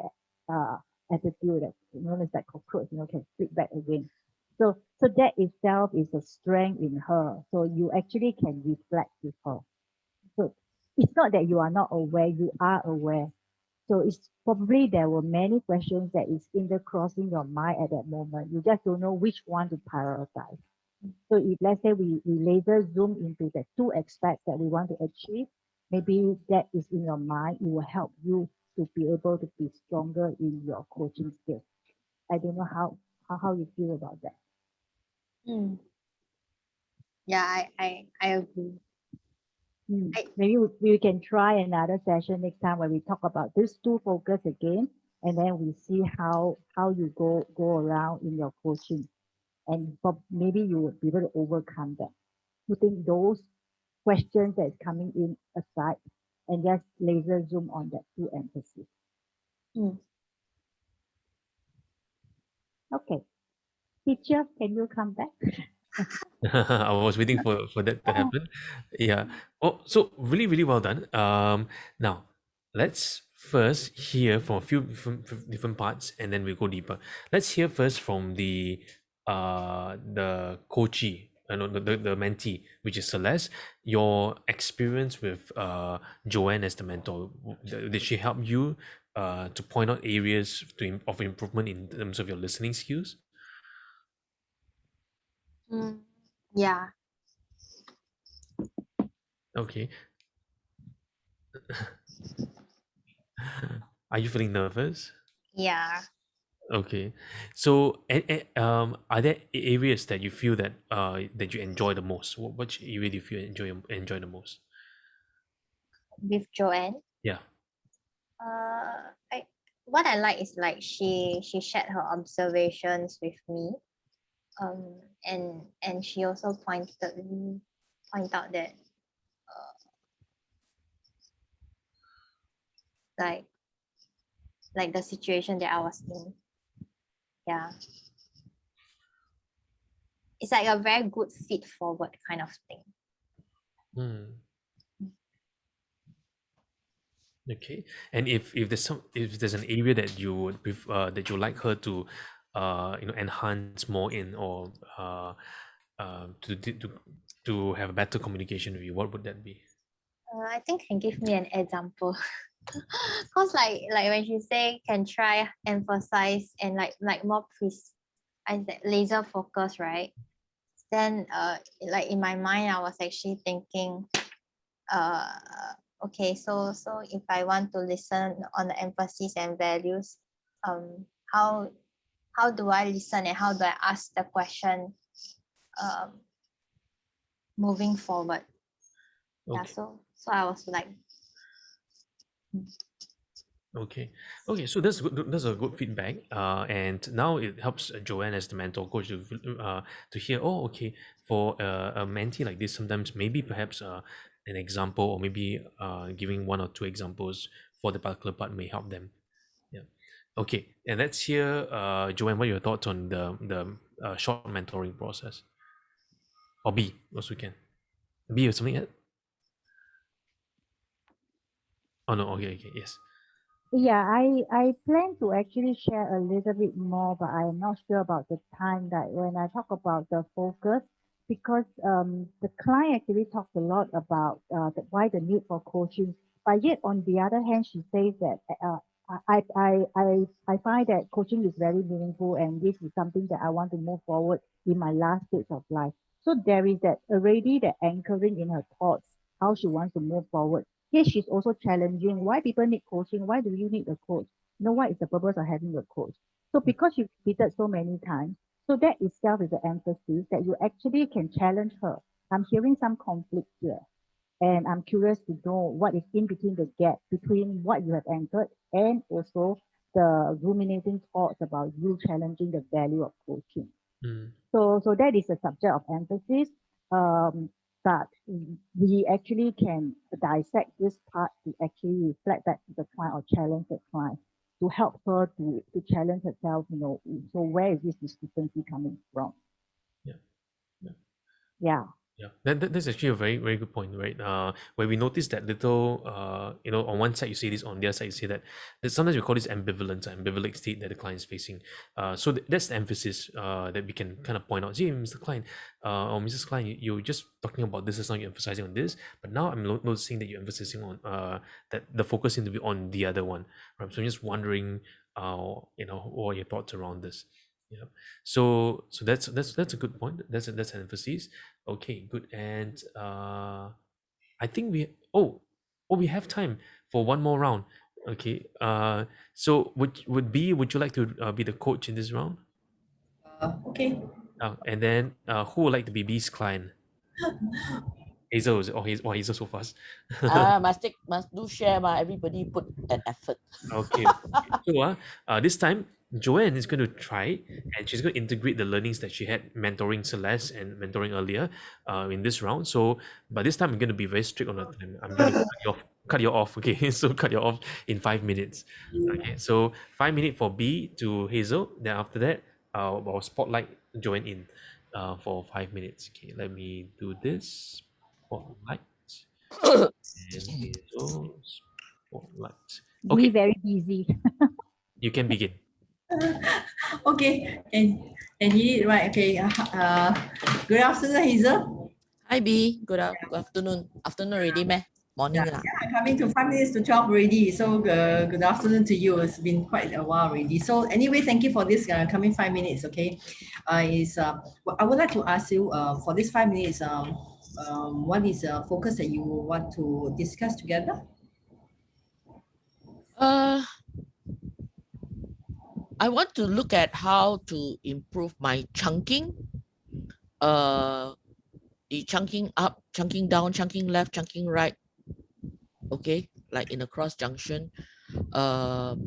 attitude that it's like cockroach, can flip back again. So that itself is a strength in her. So you actually can reflect with her. So it's not that you are not aware, you are aware. So it's probably there were many questions that is intercrossing your mind at that moment. You just don't know which one to prioritize. So if let's say we laser zoom into the two aspects that we want to achieve, maybe that is in your mind, it will help you to be able to be stronger in your coaching skills. I don't know how you feel about that. Mm. Yeah, I agree. Maybe we can try another session next time where we talk about these two focus again, and then we see how you go around in your coaching, and maybe you will be able to overcome that, putting those questions that's coming in aside, and just laser zoom on that two emphasis. Mm. Okay, teacher, can you come back? I was waiting for that to happen. Yeah. Oh, so really, really well done. Now let's first hear from a few different parts, and then we go deeper. Let's hear first from the coachee, no, the mentee, which is Celeste. Your experience with Joanne as the mentor. Did she help you to point out areas of improvement in terms of your listening skills? Yeah. Okay. Are you feeling nervous? Yeah. Okay. So, are there areas that you feel that that you enjoy the most? Which area do you feel enjoy the most? With Joanne. Yeah. What I like is like she shared her observations with me. And she also point out that like the situation that I was in. Yeah. It's like a very good feed forward kind of thing. Okay. And if there's an area that you would that you like her to enhance more in, or to have a better communication with you, what would that be? I think can give me an example. Cause like when she say can try emphasize and like more laser focus, right? Then like in my mind I was actually thinking, okay, so if I want to listen on the emphasis and values, how do I listen and how do I ask the question moving forward? Okay. Yeah, so I was like, Okay. So that's good. That's a good feedback. And now it helps Joanne as the mentor coach to hear. Oh, okay. For a mentee like this, sometimes maybe perhaps an example, or maybe giving one or two examples for the particular part may help them. Yeah. Okay. And let's hear Joanne. What are your thoughts on the short mentoring process? Or B also can. B, you have something yet? Oh no. Okay. Yes. Yeah, I plan to actually share a little bit more, but I'm not sure about the time that when I talk about the focus, because the client actually talked a lot about why the need for coaching, but yet on the other hand, she says that I find that coaching is very meaningful, and this is something that I want to move forward in my last stage of life. So there is that already the anchoring in her thoughts, how she wants to move forward. Yes, she's also challenging why people need coaching. Why do you need a coach? You know, what is the purpose of having a coach? So because you repeated so many times, so that itself is an emphasis that you actually can challenge her. I'm hearing some conflict here, and I'm curious to know what is in between the gap between what you have anchored and also the ruminating thoughts about you challenging the value of coaching. So that is a subject of emphasis. But we actually can dissect this part to actually reflect back to the client or challenge the client to help her to challenge herself, you know, so where is this discrepancy coming from? Yeah. Yeah, that's actually a very, very good point, right? Where we notice that little, on one side you say this, on the other side you say that. Sometimes we call this ambivalence, ambivalent state that the client is facing. So that's the emphasis that we can kind of point out. See, Mr. Klein, or Mrs. Klein, you're just talking about this, now you're emphasizing on this, but now I'm noticing that you're emphasizing on that the focus seems to be on the other one, right? So I'm just wondering, what are your thoughts around this? Yeah. So that's a good point. That's an emphasis. Okay, good. And I think we have time for one more round. Okay. So would you like to be the coach in this round? Okay. And then who would like to be B's client? Hazel. Hazel so fast. Must do share, everybody put an effort. Okay. So this time Joanne is going to try, and she's going to integrate the learnings that she had mentoring Celeste and mentoring earlier in this round. So, but this time I'm going to be very strict on the time. I'm going to cut you off. Okay, so cut you off in 5 minutes. Okay, so 5 minutes for B to Hazel. Then after that, I'll spotlight Joanne in for 5 minutes. Okay, let me do this. Spotlight. And Hazel. Spotlight. Be Okay, very busy. you can begin. Okay, and he right. Okay. Good afternoon, Hazel. Hi B, good afternoon. Afternoon already, meh? Morning lah. I'm coming to 5 minutes to 12 already. So good afternoon to you. It's been quite a while already. So anyway, thank you for this coming 5 minutes. Okay, I would like to ask you for this 5 minutes. What is the focus that you want to discuss together? I want to look at how to improve my chunking. The chunking up, chunking down, chunking left, chunking right. Okay, like in a cross junction. How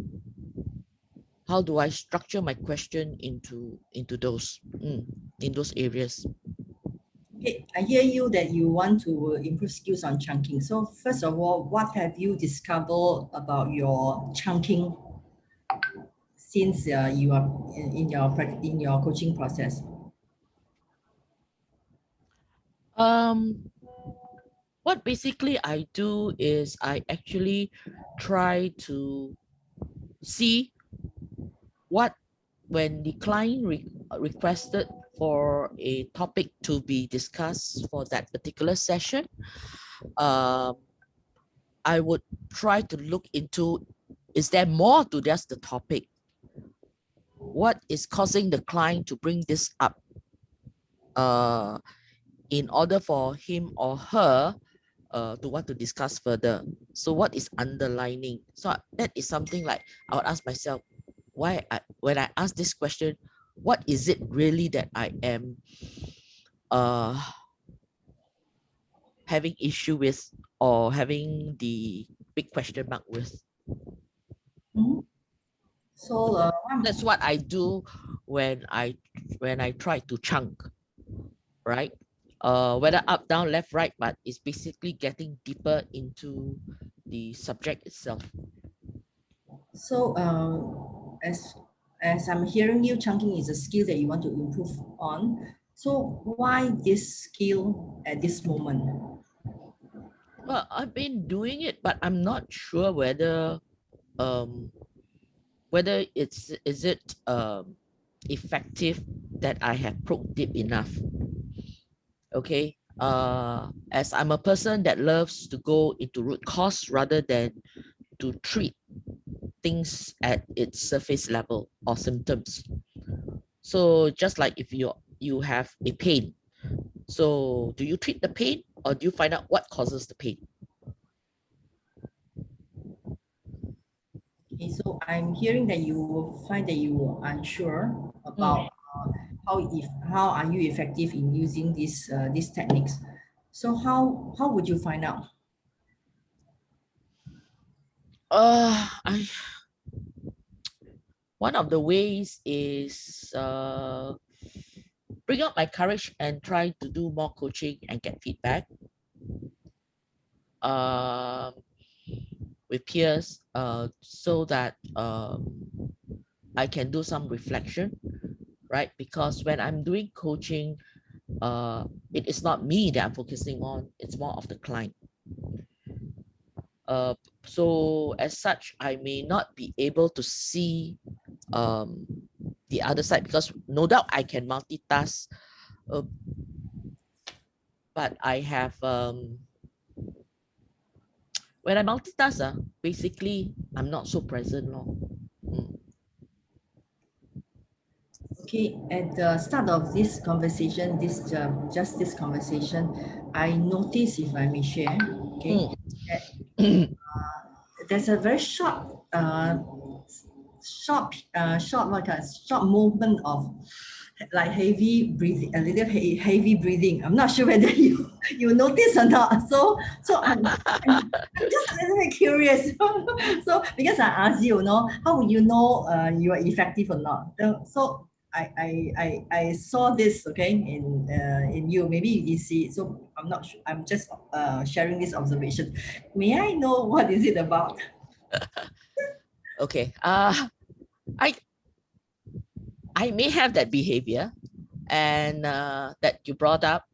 do I structure my question into those in those areas? Okay, I hear you that you want to improve skills on chunking. So first of all, what have you discovered about your chunking since you are in your coaching process? What basically I do is I actually try to see what, when the client requested for a topic to be discussed for that particular session, I would try to look into, is there more to just the topic? What is causing the client to bring this up in order for him or her to want to discuss further? So what is underlining? So that is something like I would ask myself, when I ask this question, what is it really that I am having issue with, or having the big question mark with? Mm-hmm. So that's what I do when I try to chunk, right? Whether up, down, left, right, but it's basically getting deeper into the subject itself. So as I'm hearing you, chunking is a skill that you want to improve on. So why this skill at this moment? Well, I've been doing it, but I'm not sure whether is it effective, that I have probed deep enough. Okay, as I'm a person that loves to go into root cause rather than to treat things at its surface level or symptoms. So just like if you have a pain, so do you treat the pain, or do you find out what causes the pain? Okay, so I'm hearing that you find that you are unsure about how are you effective in using these techniques. So how would you find out? One of the ways is bring up my courage and try to do more coaching and get feedback with peers, so that I can do some reflection, right? Because when I'm doing coaching, it is not me that I'm focusing on, it's more of the client. So as such, I may not be able to see the other side, because no doubt I can multitask, but I have when I multitask, basically I'm not so present. Okay, at the start of this conversation, this conversation, I noticed, if I may share, okay, that there's a very short movement of like heavy breathing, a little heavy breathing. I'm not sure whether you notice or not. So I'm just a little bit curious. So because I asked you, how would you know you are effective or not? So I saw this, okay, in you. Maybe you see it. So I'm not sure. I'm just sharing this observation. May I know what is it about? Okay. I may have that behavior, and that you brought up,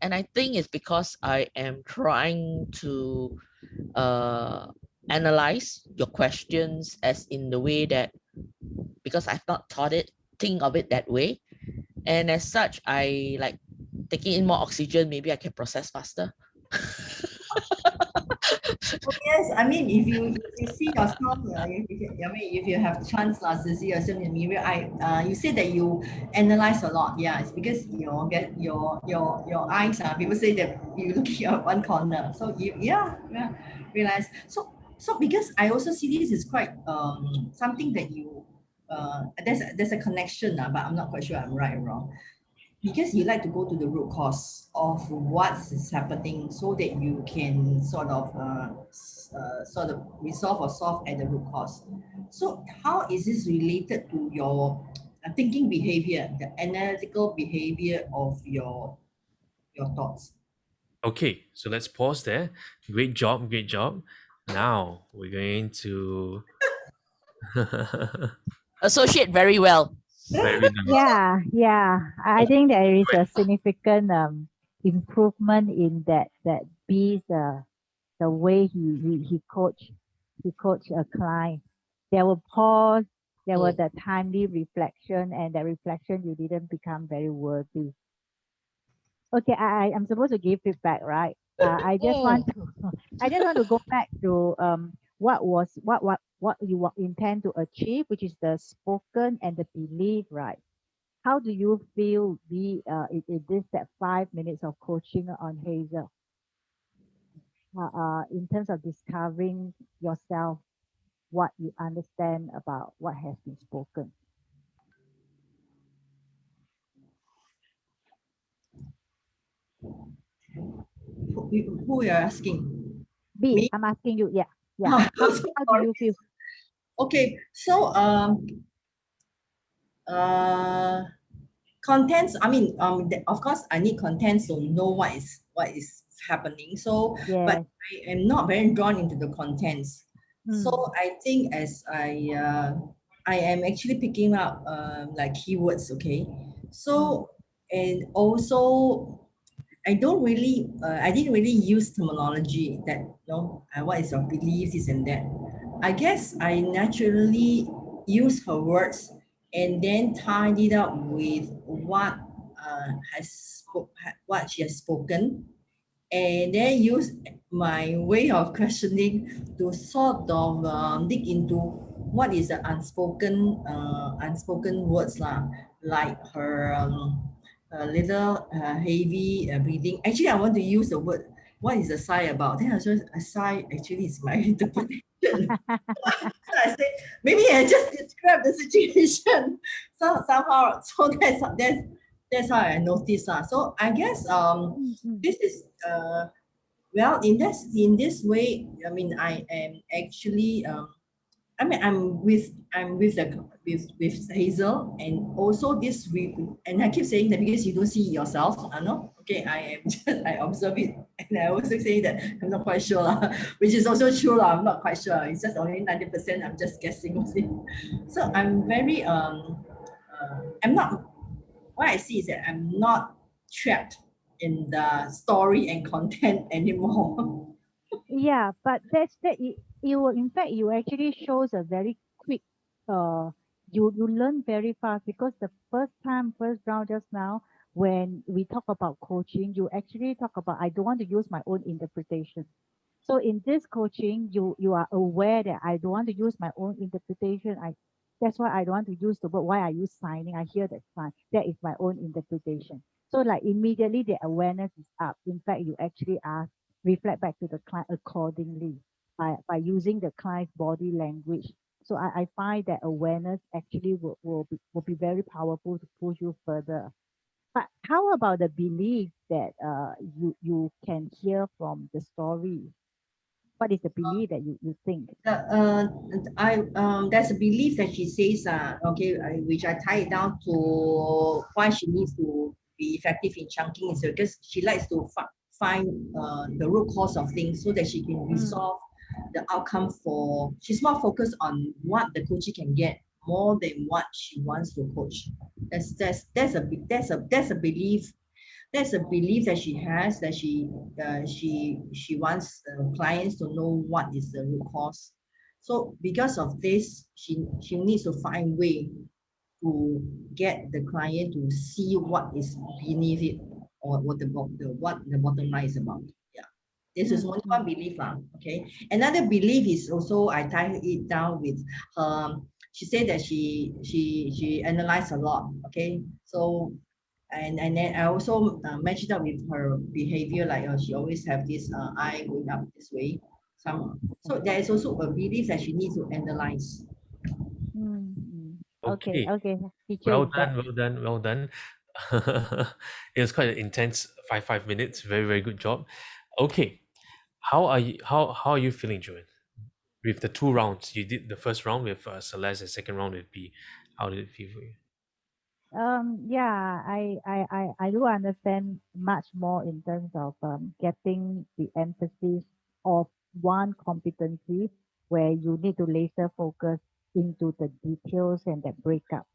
and I think it's because I am trying to analyze your questions as in the way that, because I've not think of it that way, and as such, I like taking in more oxygen. Maybe I can process faster. Oh, yes, I mean, if you see yourself, if you have chance to see yourself in the mirror, you say that you analyze a lot. Yeah, it's because your eyes. People say that you look at one corner, so realize. So because I also see this is quite something that you there's a connection, but I'm not quite sure I'm right or wrong. Because you like to go to the root cause of what is happening, so that you can sort of resolve or solve at the root cause. So how is this related to your thinking behavior, the analytical behavior of your thoughts? Okay, so let's pause there. Great job, great job. Now we're going to Associate very well. very nice. Yeah. I think there is a significant improvement in that B's the way he coach a client. There were pause, there was the timely reflection, and that reflection you didn't become very worthy. Okay, I'm supposed to give feedback, right? I just want to go back to what you intend to achieve, which is the spoken and the belief, right? How do you feel in this that 5 minutes of coaching on Hazel? In terms of discovering yourself, what you understand about what has been spoken. Who you're asking? B, Me? I'm asking you. Yeah. How do you feel? Okay, so contents. I mean, of course, I need contents to know what is happening. So, but I am not very drawn into the contents. So I think as I am actually picking up like keywords. Okay, so and also I didn't really use terminology that what is your belief, this and that. I guess I naturally use her words and then tied it up with what what she has spoken, and then use my way of questioning to sort of dig into what is the unspoken words like her a little heavy breathing. Actually, I want to use the word, what is a sigh about? Then I was just, a sigh actually is my interpretation. So I said, maybe I just describe the situation. So somehow, so that's how I noticed. So I guess this is well, in this way, I mean, I am actually I mean, I'm with Hazel, and also this week, and I keep saying that because you don't see yourself. I know. Okay, I observe it, and I also say that I'm not quite sure, which is also true. I'm not quite sure. It's just only 90%. I'm just guessing. So I'm very I'm not. What I see is that I'm not trapped in the story and content anymore. Yeah, but in fact you actually shows a very quick you learn very fast, because the first round just now when we talk about coaching, you actually talk about, I don't want to use my own interpretation. So in this coaching, you are aware that I don't want to use my own interpretation. That's why I don't want to use the word, why are you signing? I hear that sign. That is my own interpretation. So like immediately the awareness is up. In fact, you actually reflect back to the client accordingly. by using the client's body language. So I find that awareness actually will be very powerful to push you further. But how about the belief that you can hear from the story? What is the belief that you think? There's a belief that she says, which I tie it down to why she needs to be effective in chunking is because she likes to find the root cause of things so that she can resolve the outcome for. She's more focused on what the coachee can get more than what she wants to coach. That's a belief. That's a belief that she has, that she wants clients to know what is the root cause. So because of this, she needs to find way to get the client to see what is beneath it, or what the bottom line is about. Yeah, this is only one belief, okay. Another belief is also, I tie it down with she said that she analyzed a lot, okay. So and then I also matched up with her behavior, like she always have this eye going up this way. So there is also a belief that she needs to analyze. Okay, Okay. teacher Well is back. done, well done, well done. It was quite an intense 5 minutes. Very, very good job. Okay. How are you feeling, Joanne? With the 2 rounds, you did the first round with Celeste, the second round with B. How did it feel for you? Yeah, I do understand much more in terms of getting the emphasis of one competency where you need to laser focus into the details and that breakup.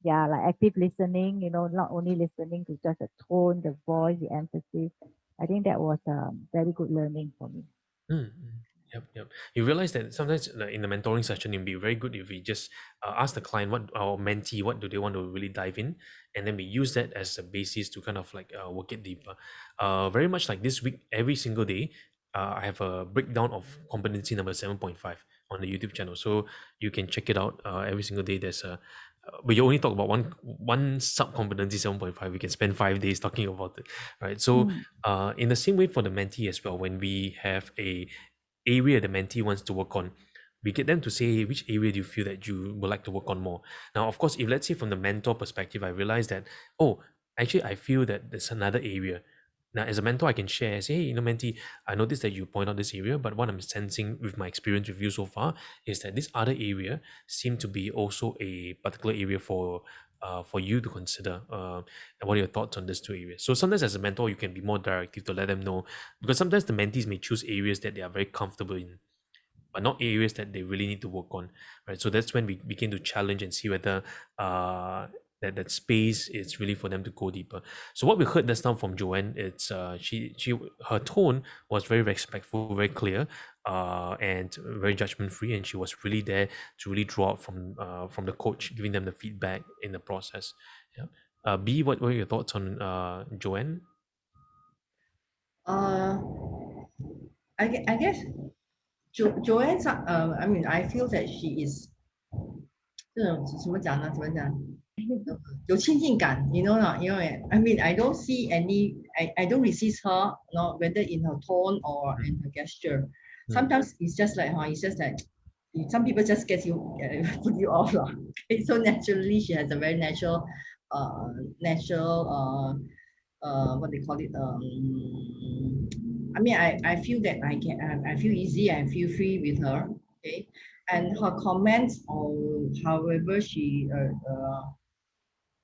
Yeah, like active listening, not only listening to just the tone, the voice, the emphasis. I think that was very good learning for me. Yep. You realize that sometimes in the mentoring session, it'd be very good if we just ask the client what our mentee, what do they want to really dive in, and then we use that as a basis to kind of like work it deeper. Very much like this week, every single day, I have a breakdown of competency number 7.5 on the YouTube channel, so you can check it out. Every single day, there's a but you only talk about one sub competency 7.5. We can spend 5 days talking about it, right? So in the same way for the mentee as well, when we have a area the mentee wants to work on, we get them to say which area do you feel that you would like to work on more. Now, of course, if let's say from the mentor perspective, I realize that, actually I feel that there's another area. Now, as a mentor, I can share, say, hey, mentee, I noticed that you point out this area, but what I'm sensing with my experience with you so far is that this other area seemed to be also a particular area for you to consider. And what are your thoughts on these 2 areas? So sometimes as a mentor, you can be more directive to let them know, because sometimes the mentees may choose areas that they are very comfortable in, but not areas that they really need to work on, right? So that's when we begin to challenge and see whether that space is really for them to go deeper. So what we heard just now from Joanne, it's her tone was very respectful, very clear, and very judgment free, and she was really there to really draw out from the coach, giving them the feedback in the process. Yeah. B, what were your thoughts on Joanne? I guess Joanne, I mean, I feel that she is 这种怎么讲呢？怎么讲？有亲近感 you know 啦，因为 I mean I don't see any, I don't resist her, whether in her tone or in her gesture. Sometimes it's just like it's just like some people just get you put you off lah. Okay, so naturally she has a very natural what they call it, I mean I feel that I feel easy, I feel free with her, okay, and her comments or however she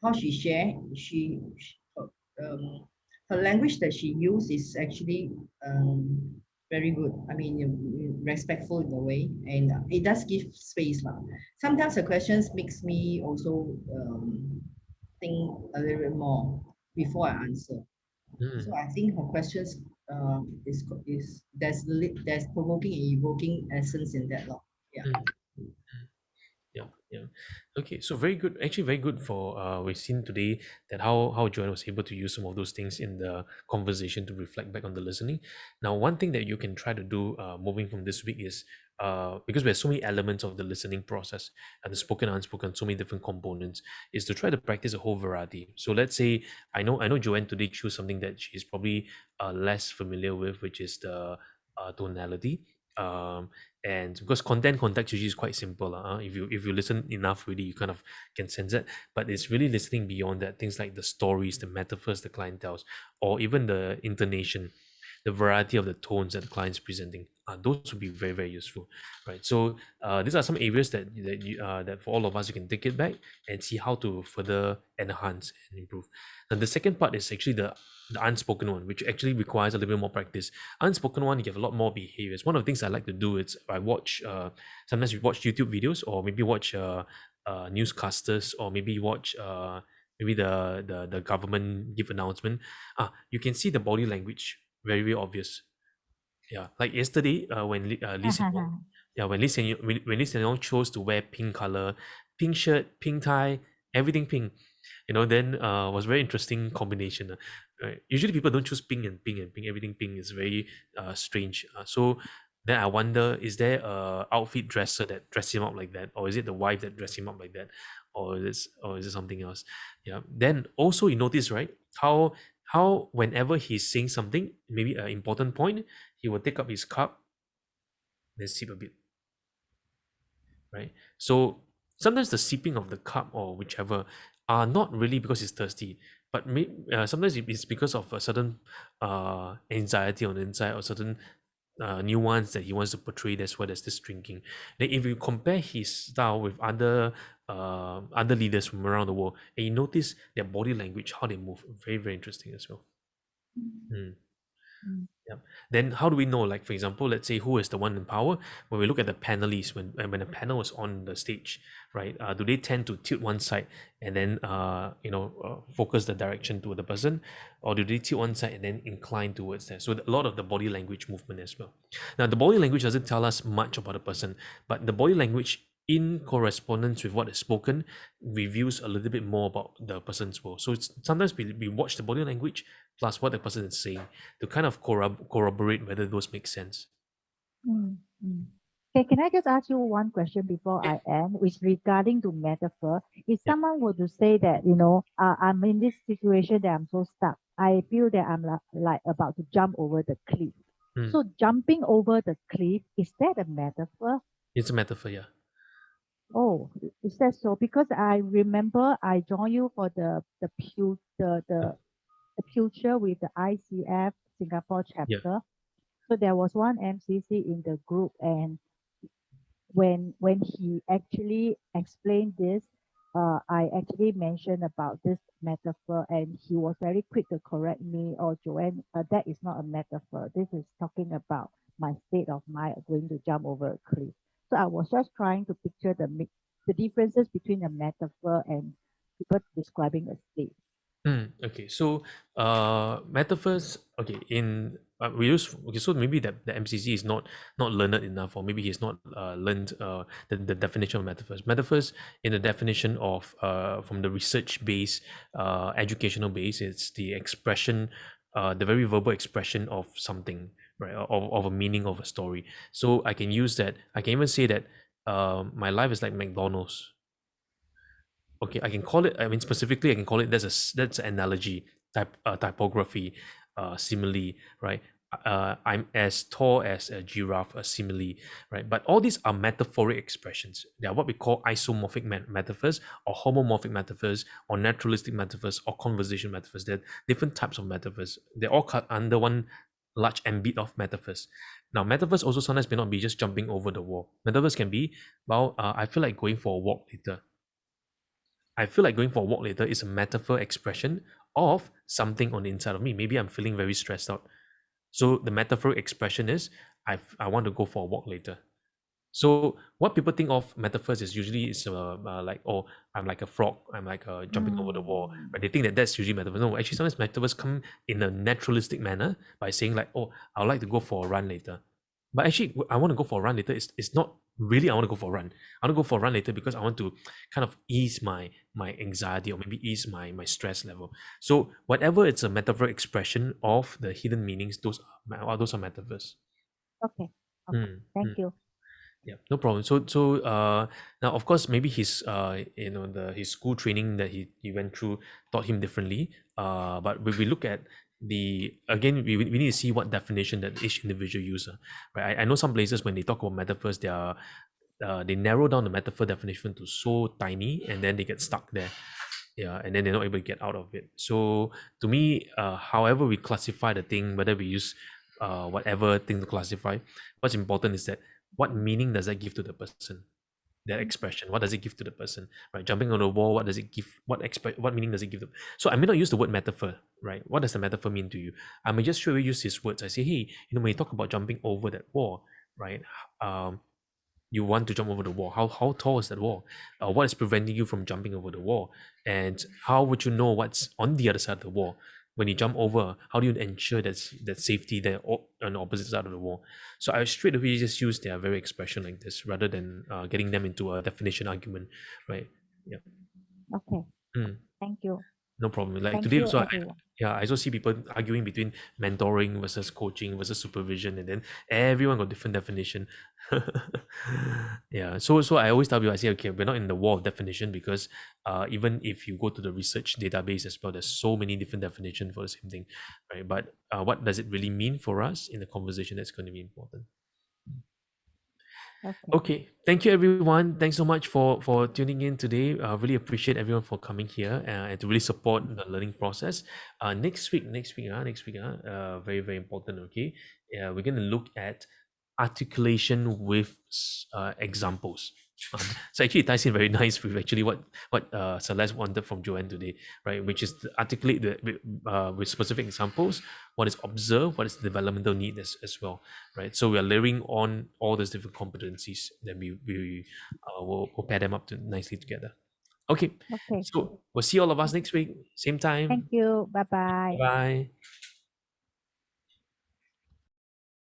how she share, her language that she uses is actually very good. I mean, respectful in a way, and it does give space. Sometimes the questions makes me also think a little bit more before I answer. So I think her questions is there's provoking and evoking essence in that law. Yeah. Yeah. Okay, so very good. Actually, very good for we've seen today that how Joanne was able to use some of those things in the conversation to reflect back on the listening. Now, one thing that you can try to do moving from this week is because we have so many elements of the listening process and the spoken, unspoken, so many different components, is to try to practice a whole variety. So let's say I know Joanne today chose something that she's probably less familiar with, which is the tonality. And because content context usually is quite simple. If you listen enough, really, you kind of can sense it. But it's really listening beyond that. Things like the stories, the metaphors the client tells, or even the intonation, the variety of the tones that the client's presenting. Those would be very, very useful, right? So these are some areas that for all of us, you can take it back and see how to further enhance and improve. And the second part is actually the unspoken one, which actually requires a little bit more practice. Unspoken one, you have a lot more behaviors. One of the things I like to do is I watch, sometimes we watch YouTube videos, or maybe watch newscasters, or maybe watch maybe the government give announcement. You can see the body language very, very obvious. Yeah, like yesterday, when Lee Hsien Loong, when Lee Hsien Loong chose to wear pink color, pink shirt, pink tie, everything pink, then was very interesting combination. Right? Usually people don't choose pink and pink and pink. Everything pink is very strange. So then I wonder, is there a outfit dresser that dressed him up like that, or is it the wife that dressed him up like that, or is it something else? Yeah. Then also you notice, right, how whenever he's saying something, maybe an important point, he will take up his cup, then sip a bit. Right? So sometimes the sipping of the cup or whichever are not really because he's thirsty, but sometimes it's because of a certain anxiety on the inside, or certain nuance that he wants to portray. That's why there's this drinking. Then if you compare his style with other leaders from around the world, and you notice their body language, how they move, very, very interesting as well. Yeah. Then how do we know? Like, for example, let's say who is the one in power? When we look at the panelists, when a panel is on the stage, right? Do they tend to tilt one side and then focus the direction to the person, or do they tilt one side and then incline towards that? So a lot of the body language movement as well. Now, the body language doesn't tell us much about a person, but the body language in correspondence with what is spoken reveals a little bit more about the person's world. So sometimes we watch the body language plus what the person is saying to kind of corroborate whether those make sense. Okay, can I just ask you one question before I end, which regarding to metaphor? If someone were to say that, I'm in this situation that I'm so stuck, I feel that I'm like about to jump over the cliff. So jumping over the cliff, is that a metaphor? It's a metaphor, yeah. Oh, is that so? Because I remember I joined you for the future with the ICF Singapore chapter. So there was one MCC in the group, and when he actually explained this, I actually mentioned about this metaphor, and he was very quick to correct me, or Joanne, that is not a metaphor. This is talking about my state of mind going to jump over a cliff. So I was just trying to picture the differences between a metaphor and people describing a state. Okay, so metaphors. Okay, so maybe that the MCC is not learned enough, or maybe he's not learned the definition of metaphors. Metaphors, in the definition of from the research base, educational base, it's the expression, the very verbal expression of something, right, of a meaning of a story. So I can use that. I can even say that my life is like McDonald's. Okay, I can call it. I mean, specifically, I can call it. That's an analogy, typography, simile, right? I'm as tall as a giraffe, a simile, right? But all these are metaphoric expressions. They are what we call isomorphic metaphors, or homomorphic metaphors, or naturalistic metaphors, or conversation metaphors. There are different types of metaphors. They're all cut under one large ambit of metaphors. Now, metaphors also sometimes may not be just jumping over the wall. Metaphors can be, well, I feel like going for a walk later. I feel like going for a walk later is a metaphor expression of something on the inside of me. Maybe I'm feeling very stressed out. So the metaphoric expression is, I want to go for a walk later. So what people think of metaphors is usually like, oh, I'm like a frog, I'm like jumping over the wall. But they think that that's usually metaphor. No, actually sometimes metaphors come in a naturalistic manner by saying like, oh, I would like to go for a run later. But actually, I want to go for a run later. It's not really I want to go for a run. I want to go for a run later because I want to kind of ease my anxiety, or maybe ease my stress level. So whatever it's a metaphor expression of the hidden meanings, those are metaphors. Okay. Thank you. Yeah, no problem. So now of course maybe his his school training that he went through taught him differently. But when we look at again, we need to see what definition that each individual user, right? I know some places when they talk about metaphors, they narrow down the metaphor definition to so tiny, and then they get stuck there. Yeah, and then they're not able to get out of it. So to me, however we classify the thing, whether we use whatever thing to classify, what's important is that what meaning does that give to the person? That expression, what does it give to the person, right? Jumping on the wall, what does it give? What meaning does it give them? So I may not use the word metaphor, right? What does the metaphor mean to you? I may just straight away use his words. I say, hey, when you talk about jumping over that wall, right? You want to jump over the wall. How tall is that wall? What is preventing you from jumping over the wall? And how would you know what's on the other side of the wall? When you jump over, how do you ensure that safety there on the opposite side of the wall? So I straight away just use their very expression like this rather than getting them into a definition argument, right? Yeah. Okay. Thank you. No problem. Like Thank today, you, so everyone. I also see people arguing between mentoring versus coaching versus supervision, and then everyone got different definition. Yeah. So I always tell people, I say, okay, we're not in the war of definition because even if you go to the research database as well, there's so many different definitions for the same thing, right? But what does it really mean for us in the conversation? That's going to be important. Okay, thank you everyone. Thanks so much for tuning in today. I really appreciate everyone for coming here and to really support the learning process. Next week, very, very important. Okay, we're going to look at articulation with examples. So actually it ties in very nice with actually what Celeste wanted from Joanne today, right? Which is to articulate with specific examples what is observed, what is the developmental need as well, right? So we are layering on all those different competencies, then we will pair them up nicely together. Okay. So we'll see all of us next week, same time. Thank you. Bye-bye. Bye.